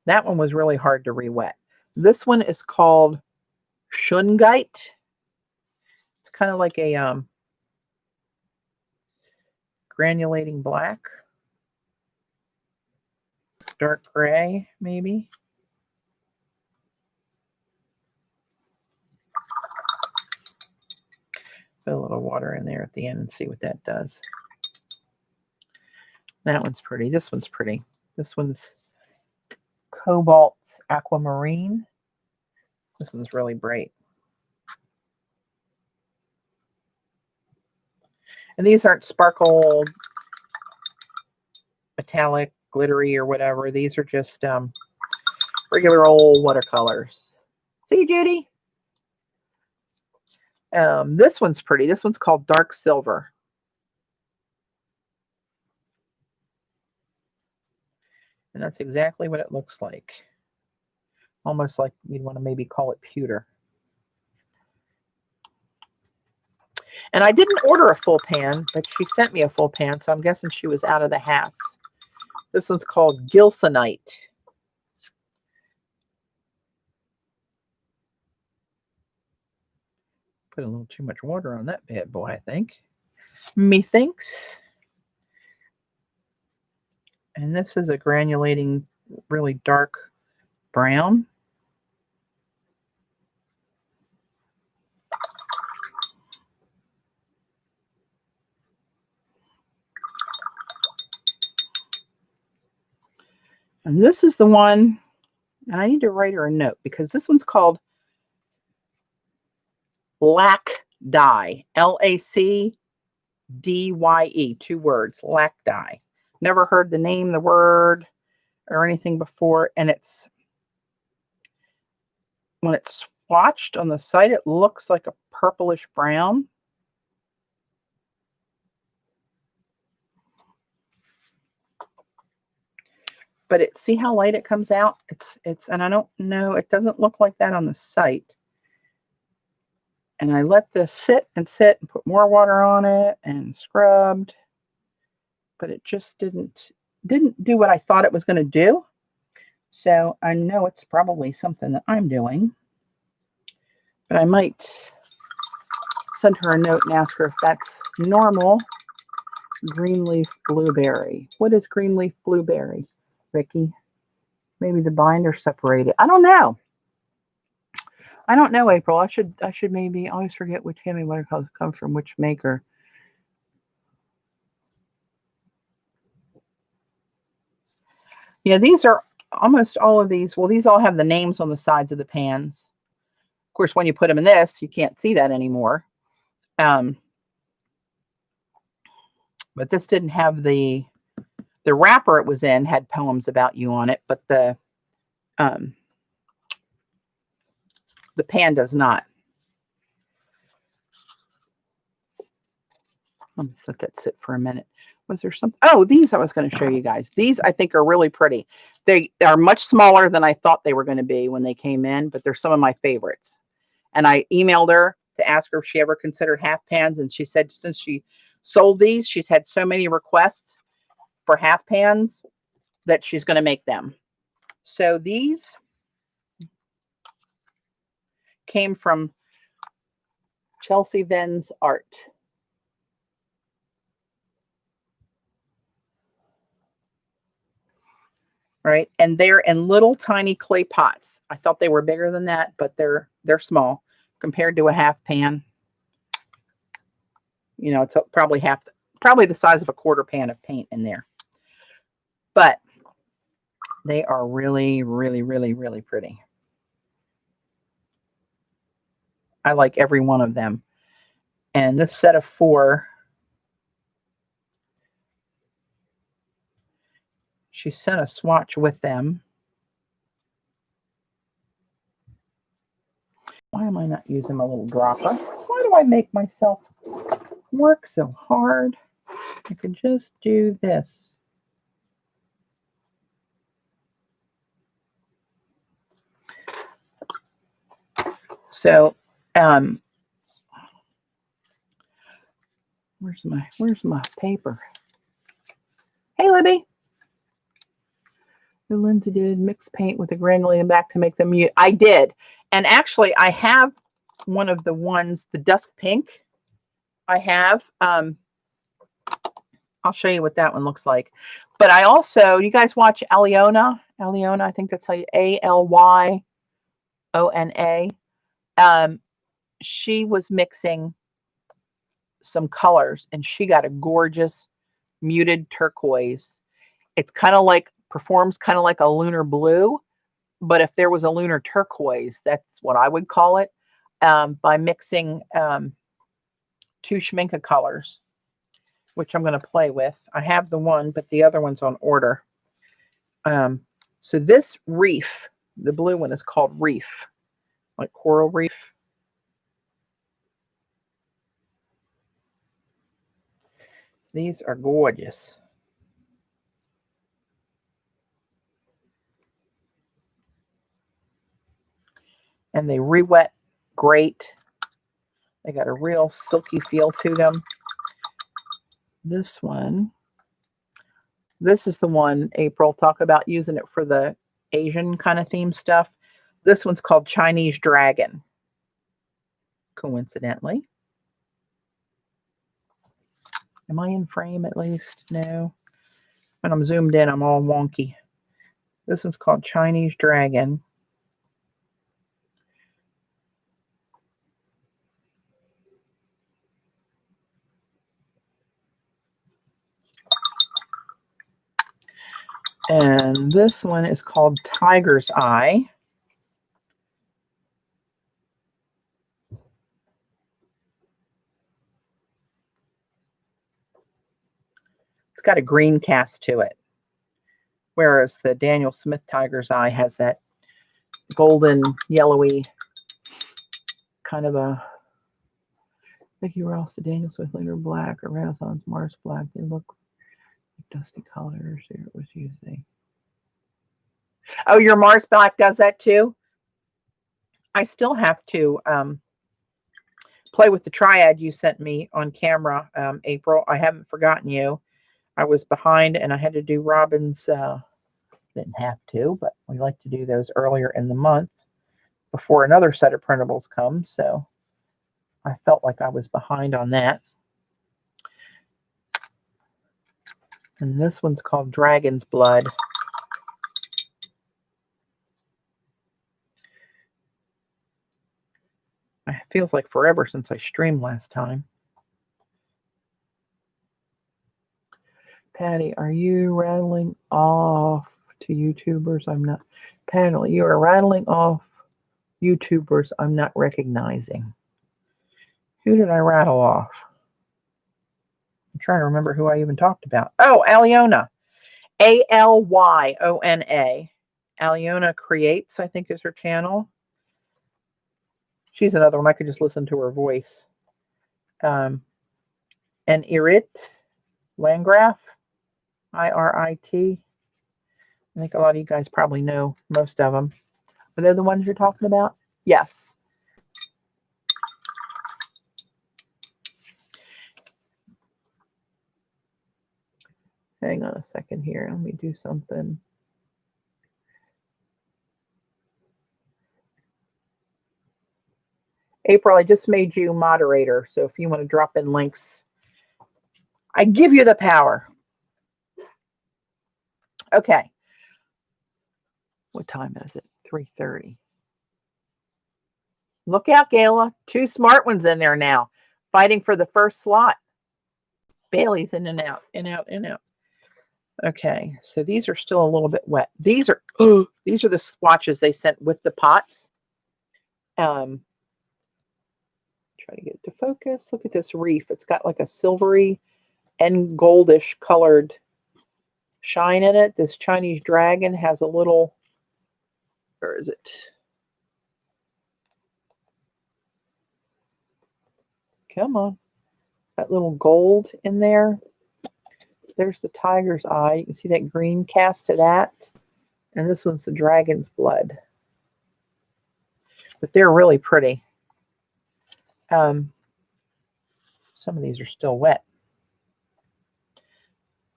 That one was really hard to re-wet. This one is called Shungite. It's kind of like a granulating black. Dark gray, maybe. Put a little water in there at the end and see what that does. That one's pretty. This one's pretty. This one's Cobalt Aquamarine. This one's really bright. And these aren't sparkle, metallic, glittery, or whatever. These are just regular old watercolors. See, Judy? This one's pretty. This one's called Dark Silver. And that's exactly what it looks like. Almost like you'd want to maybe call it pewter. And I didn't order a full pan, but she sent me a full pan, so I'm guessing she was out of the halves. This one's called Gilsonite. Put a little too much water on that bad boy, I think. Methinks. And this is a granulating, really dark brown. And this is the one, and I need to write her a note because this one's called Lac Dye. Lacdye. 2 words. Lac Dye. Never heard the name, the word, or anything before. And it's, when it's swatched on the site, it looks like a purplish brown. But it, see how light it comes out? It's, and I don't know, it doesn't look like that on the site. And I let this sit and put more water on it and scrubbed. But it just didn't do what I thought it was going to do. So I know it's probably something that I'm doing. But I might send her a note and ask her if that's normal. Green leaf blueberry. What is green leaf blueberry, Vicki? Maybe the binder's separated. I don't know. I don't know, April. I should maybe, I always forget which handmade watercolors come from which maker. Yeah, these are almost all of these. Well, these all have the names on the sides of the pans. Of course, when you put them in this, you can't see that anymore. But this didn't have the wrapper it was in had Poems About You on it, but the pan does not. Let me let that sit for a minute. Was there some? Oh, these I was going to show you guys. These I think are really pretty. They are much smaller than I thought they were going to be when they came in, but they're some of my favorites. And I emailed her to ask her if she ever considered half pans, and she said since she sold these, she's had so many requests for half pans that she's going to make them. So these came from Chelsea Ven's Art. Right, and they're in little tiny clay pots. I thought they were bigger than that, but they're small compared to a half pan. You know, it's probably probably the size of a quarter pan of paint in there. But they are really, really, really, really pretty. I like every one of them. And this set of 4, she sent a swatch with them. Why am I not using my little dropper? Why do I make myself work so hard? I could just do this. So, where's my paper? Hey, Libby. Lindsay did mix paint with the granulating back to make them mute. I did. And actually, I have one of the ones, the Dusk Pink. I have. I'll show you what that one looks like. But I also, you guys watch Alyona? Alyona, I think that's how you, Alyona. She was mixing some colors, and she got a gorgeous muted turquoise. It's kind of like, performs kind of like a lunar blue, but if there was a lunar turquoise, that's what I would call it, by mixing 2 Schmincke colors, which I'm going to play with. I have the one, but the other one's on order. So this reef, the blue one, is called Reef, like coral reef. These are gorgeous. And they re-wet great. They got a real silky feel to them. This one, this is the one, April, talk about using it for the Asian kind of theme stuff. This one's called Chinese Dragon, coincidentally. Am I in frame at least? No. When I'm zoomed in, I'm all wonky. This one's called Chinese Dragon. And this one is called Tiger's Eye. It's got a green cast to it, whereas the Daniel Smith Tiger's Eye has that golden, yellowy kind of a Vicki Ross, the Daniel Smith Lunar Black, or Renaissance Mars Black. They look like dusty colors. There it was using. Oh, your Mars Black does that too? I still have to play with the triad you sent me on camera, April. I haven't forgotten you. I was behind and I had to do Robyn's, didn't have to, but we like to do those earlier in the month before another set of printables comes. So I felt like I was behind on that. And this one's called Dragon's Blood. It feels like forever since I streamed last time. Patty, are you rattling off to YouTubers? I'm not. Patty, you are rattling off YouTubers I'm not recognizing. Who did I rattle off? I'm trying to remember who I even talked about. Oh, Alyona. Alyona. Alyona Creates, I think, is her channel. She's another one. I could just listen to her voice. And Irit Landgraf. IRIT. I think a lot of you guys probably know most of them. Are they the ones you're talking about? Yes. Hang on a second here. Let me do something. April, I just made you moderator. So if you want to drop in links, I give you the power. Okay. What time is it? 3:30. Look out, Gayla. 2 smart ones in there now, fighting for the first slot. Bailey's in and out, in, out, in, out. Okay, so these are still a little bit wet. These are the swatches they sent with the pots. Try to get it to focus. Look at this reef. It's got like a silvery and goldish colored shine in it. This Chinese dragon has a little, where is it? Come on. That little gold in there. There's the tiger's eye. You can see that green cast to that. And this one's the dragon's blood. But they're really pretty. Some of these are still wet.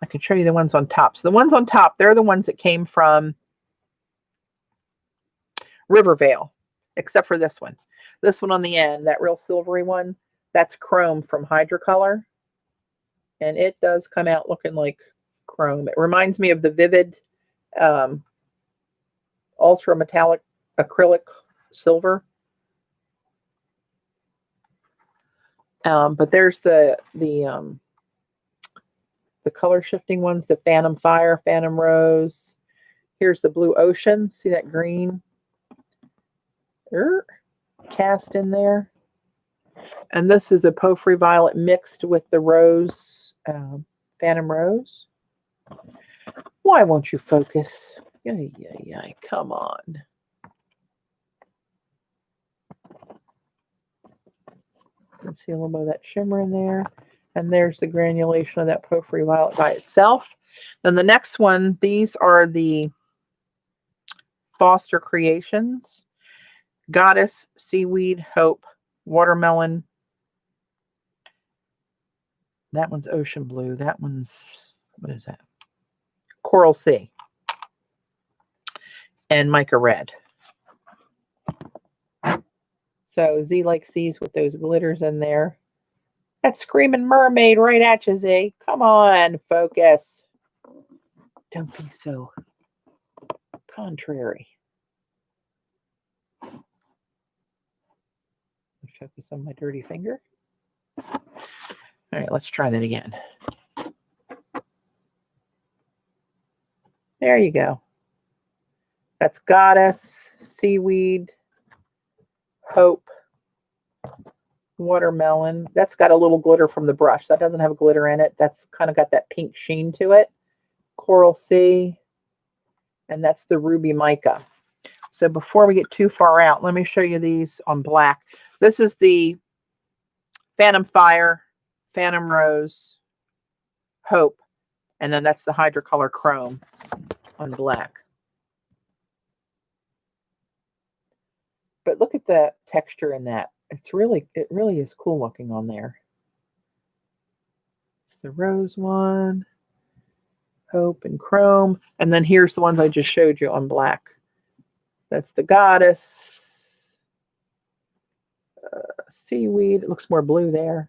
I can show you the ones on top. So the ones on top, they're the ones that came from Rivervale, except for this one. This one on the end, that real silvery one, that's chrome from Hydrocolor. And it does come out looking like chrome. It reminds me of the Vivid Ultra Metallic Acrylic Silver. But there's the color shifting ones, the Phantom Fire, Phantom Rose. Here's the Blue Ocean. See that green cast in there? And this is the Porphyry Violet mixed with the Rose, Phantom Rose. Why won't you focus? Yeah, come on. You can see a little bit of that shimmer in there. And there's the granulation of that Porphyry Violet by itself. Then the next one, these are the Foster Creations. Goddess, Seaweed, Hope, Watermelon. That one's Ocean Blue. That one's, what is that? Coral Sea. And Mica Red. So Z likes these with those glitters in there. That Screaming Mermaid right at you, Z. Come on, focus. Don't be so contrary. Focus on my dirty finger. All right, let's try that again. There you go. That's Goddess, Seaweed, Hope, Watermelon. That's got a little glitter from the brush. That doesn't have glitter in it. That's kind of got that pink sheen to it. Coral Sea. And that's the Ruby Mica. So before we get too far out, let me show you these on black. This is the Phantom Fire, Phantom Rose, Hope. And then that's the Hydrocolor Chrome on black. But look at the texture in that. It really is cool looking on there. It's the rose one, Hope and Chrome. And then here's the ones I just showed you on black. That's the Goddess, Seaweed. It looks more blue there.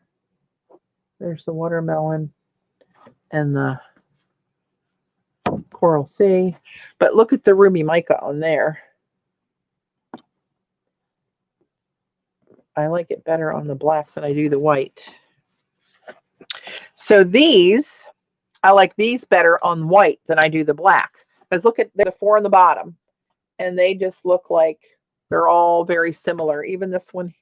There's the Watermelon and the Coral Sea. But look at the Ruby Mica on there. I like it better on the black than I do the white. So these, I like these better on white than I do the black. Because look at the 4 on the bottom. And they just look like they're all very similar. Even this one,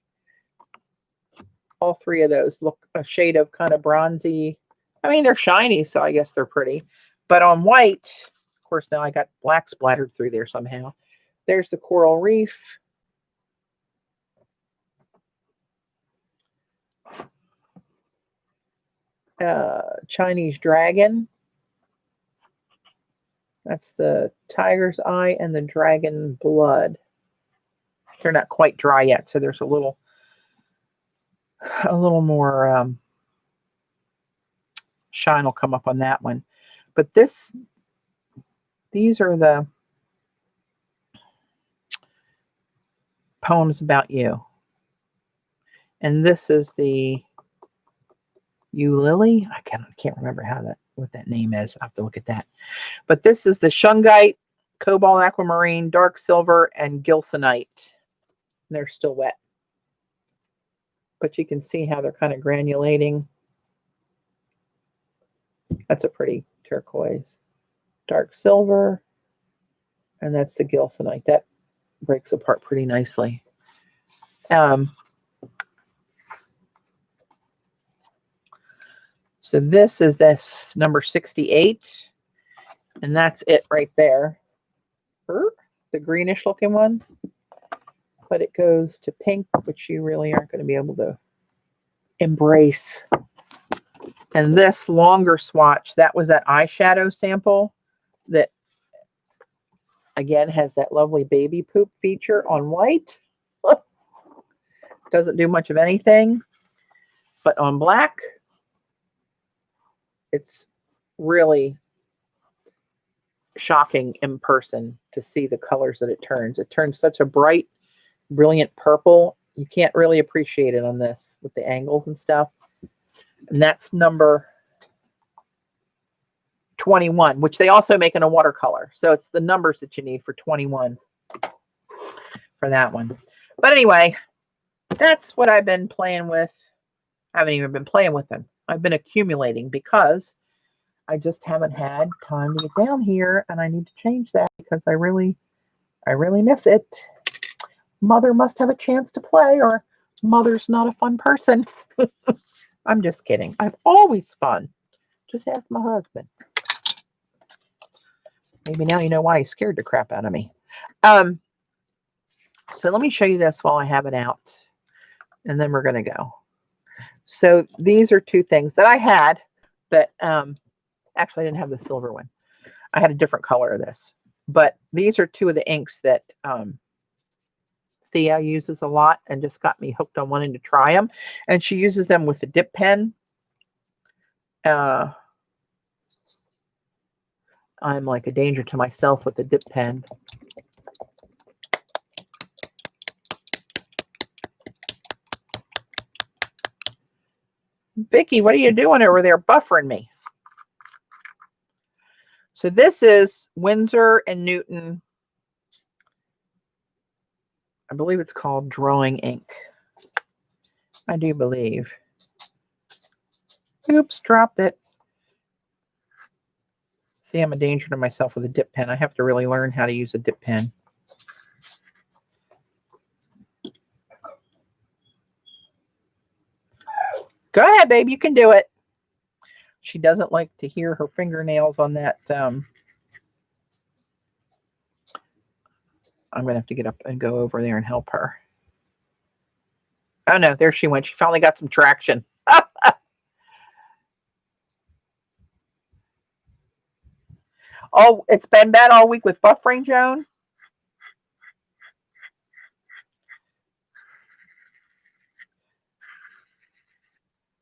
all 3 of those look a shade of kind of bronzy I mean, they're shiny, so I guess they're pretty. But on white, of course, now I got black splattered through there somehow. There's the coral reef. Chinese dragon. That's the tiger's eye and the dragon blood. They're not quite dry yet, so there's a little more shine will come up on that one. But these are the poems about you. And this is the Lily. I can't remember what that name is. I have to look at that. But this is the shungite, cobalt aquamarine, dark silver, and gilsonite. They're still wet. But you can see how they're kind of granulating. That's a pretty turquoise. Dark silver. And that's the gilsonite. That breaks apart pretty nicely. So this is number 68. And that's it right there. The greenish looking one. But it goes to pink, which you really aren't going to be able to embrace. And this longer swatch, that was that eyeshadow sample that, again, has that lovely baby poop feature on white. Doesn't do much of anything. But on black, it's really shocking in person to see the colors that it turns. It turns such a bright, brilliant purple. You can't really appreciate it on this with the angles and stuff. And that's number 21, which they also make in a watercolor. So it's the numbers that you need for 21 for that one. But anyway, that's what I've been playing with. I haven't even been playing with them. I've been accumulating because I just haven't had time to get down here, and I need to change that because I really miss it. Mother must have a chance to play, or Mother's not a fun person. I'm just kidding. I'm always fun. Just ask my husband. Maybe now you know why he's scared the crap out of me. So let me show you this while I have it out, and then we're going to go. So these are two things that I had that actually I didn't have the silver one. I had a different color of this. But these are two of the inks that Thea uses a lot and just got me hooked on wanting to try them. And she uses them with the dip pen. I'm like a danger to myself with the dip pen. Vicki, what are you doing over there buffering me? So this is Winsor & Newton. I believe it's called Drawing Ink. I do believe. Oops, dropped it. See, I'm a danger to myself with a dip pen. I have to really learn how to use a dip pen. Go ahead, babe. You can do it. She doesn't like to hear her fingernails on that. I'm going to have to get up and go over there and help her. Oh, no. There she went. She finally got some traction. Oh, it's been bad all week with buffering, Joan?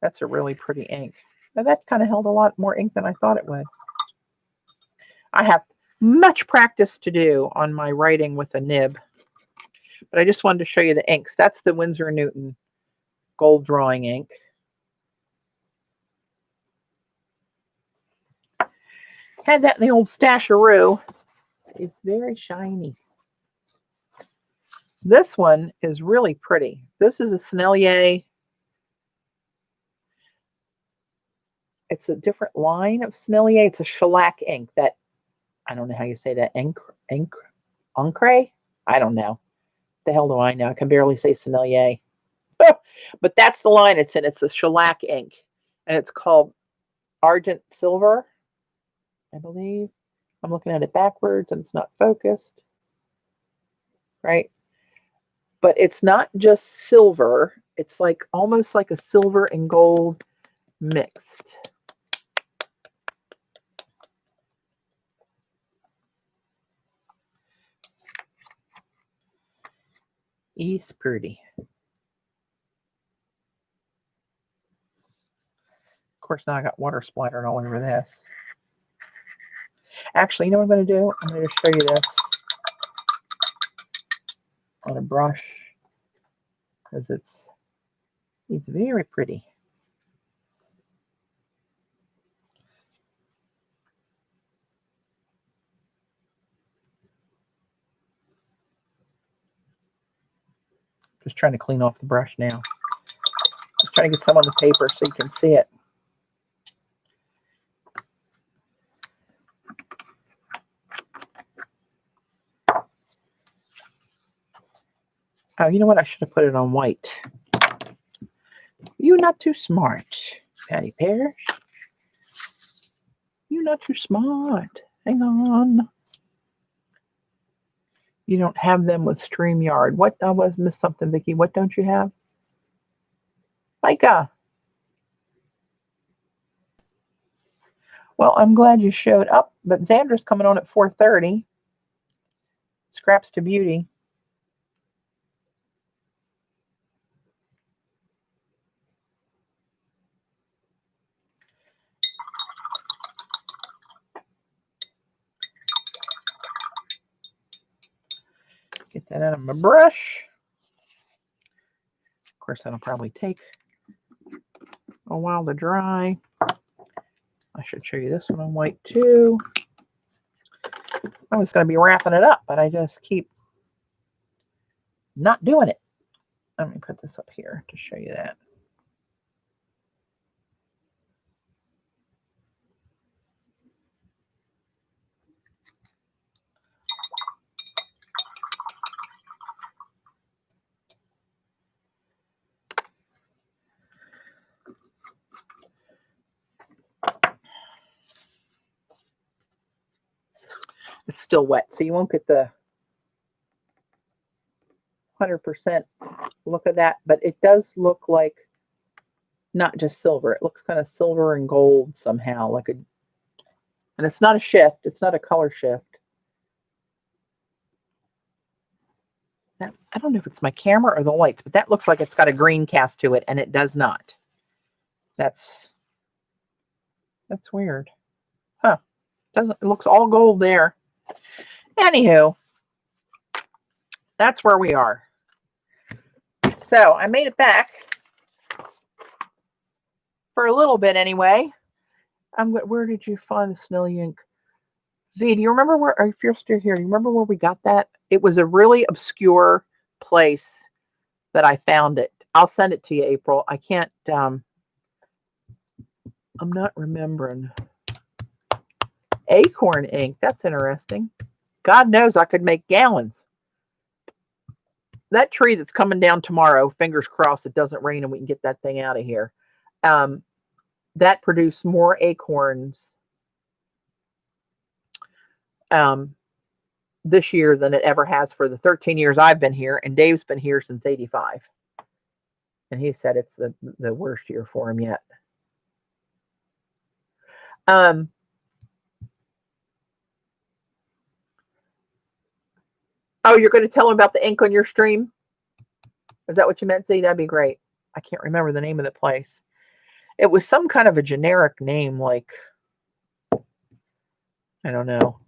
That's a really pretty ink. Now that kind of held a lot more ink than I thought it would. I have much practice to do on my writing with a nib. But I just wanted to show you the inks. That's the Winsor & Newton gold drawing ink. Had that in the old stasheroo. It's very shiny. This one is really pretty. This is a Sennelier. It's a different line of Sennelier. It's a shellac ink that, I don't know how you say that. Encre? I don't know. The hell do I know? I can barely say Sennelier. But that's the line it's in. It's the shellac ink. And it's called argent silver, I believe. I'm looking at it backwards and it's not focused, right? But it's not just silver. It's like almost like a silver and gold mixed. It's pretty. Of course, now I got water splattered all over this. Actually, you know what I'm going to do? I'm going to show you this on a brush because it's very pretty. Just trying to clean off the brush now. Just trying to get some on the paper so you can see it. Oh, you know what? I should have put it on white. You're not too smart, Patti Parrish. You're not too smart. Hang on. You don't have them with StreamYard. What? I missed something, Vicki. What don't you have? Micah. Well, I'm glad you showed up, but Xandra's coming on at 4:30. Scraps to Beauty. Get that out of my brush. Of course, that'll probably take a while to dry. I should show you this one on white too. I was going to be wrapping it up, but I just keep not doing it. Let me put this up here to show you that. It's still wet, so you won't get the 100% look of that, but it does look like not just silver. It looks kind of silver and gold somehow, like and it's not a shift. It's not a color shift. That, I don't know if it's my camera or the lights, but that looks like it's got a green cast to it, and it does not. That's weird. Huh. It looks all gold there. Anywho, that's where we are. So I made it back for a little bit anyway. Where did you find the Snelly ink? Z, do you remember where, if you're still here, do you remember where we got that? It was a really obscure place that I found it. I'll send it to you, April. I can't, I'm not remembering. Acorn ink. That's interesting. God knows I could make gallons. That tree that's coming down tomorrow, fingers crossed it doesn't rain and we can get that thing out of here. That produced more acorns this year than it ever has for the 13 years I've been here, and Dave's been here since 85. And he said it's the worst year for him yet. Oh, you're going to tell him about the ink on your stream? Is that what you meant, Z? That'd be great. I can't remember the name of the place. It was some kind of a generic name, like, I don't know,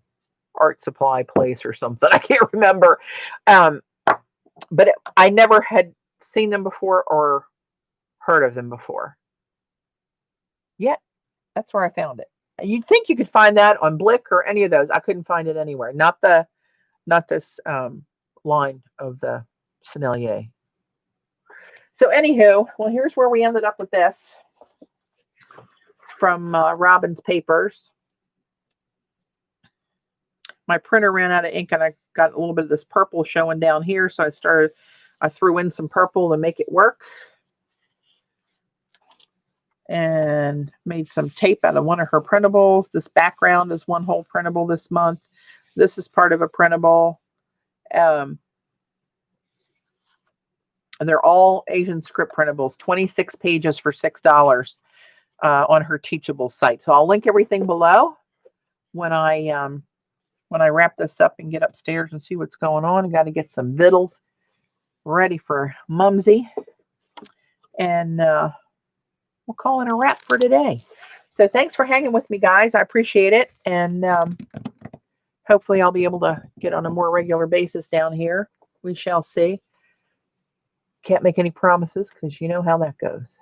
art supply place or something. I can't remember. But I never had seen them before or heard of them before. Yet, that's where I found it. You'd think you could find that on Blick or any of those. I couldn't find it anywhere. Not this line of the Sennelier. So anywho, well, here's where we ended up with this from Robyn's papers. My printer ran out of ink and I got a little bit of this purple showing down here. So I threw in some purple to make it work. and made some tape out of one of her printables. This background is one whole printable this month. This is part of a printable. And they're all Asian script printables, 26 pages for $6 on her Teachable site. So I'll link everything below when I wrap this up and get upstairs and see what's going on. I got to get some vittles ready for Mumsy. And we'll call it a wrap for today. So thanks for hanging with me, guys. I appreciate it. And hopefully I'll be able to get on a more regular basis down here. We shall see. Can't make any promises because you know how that goes.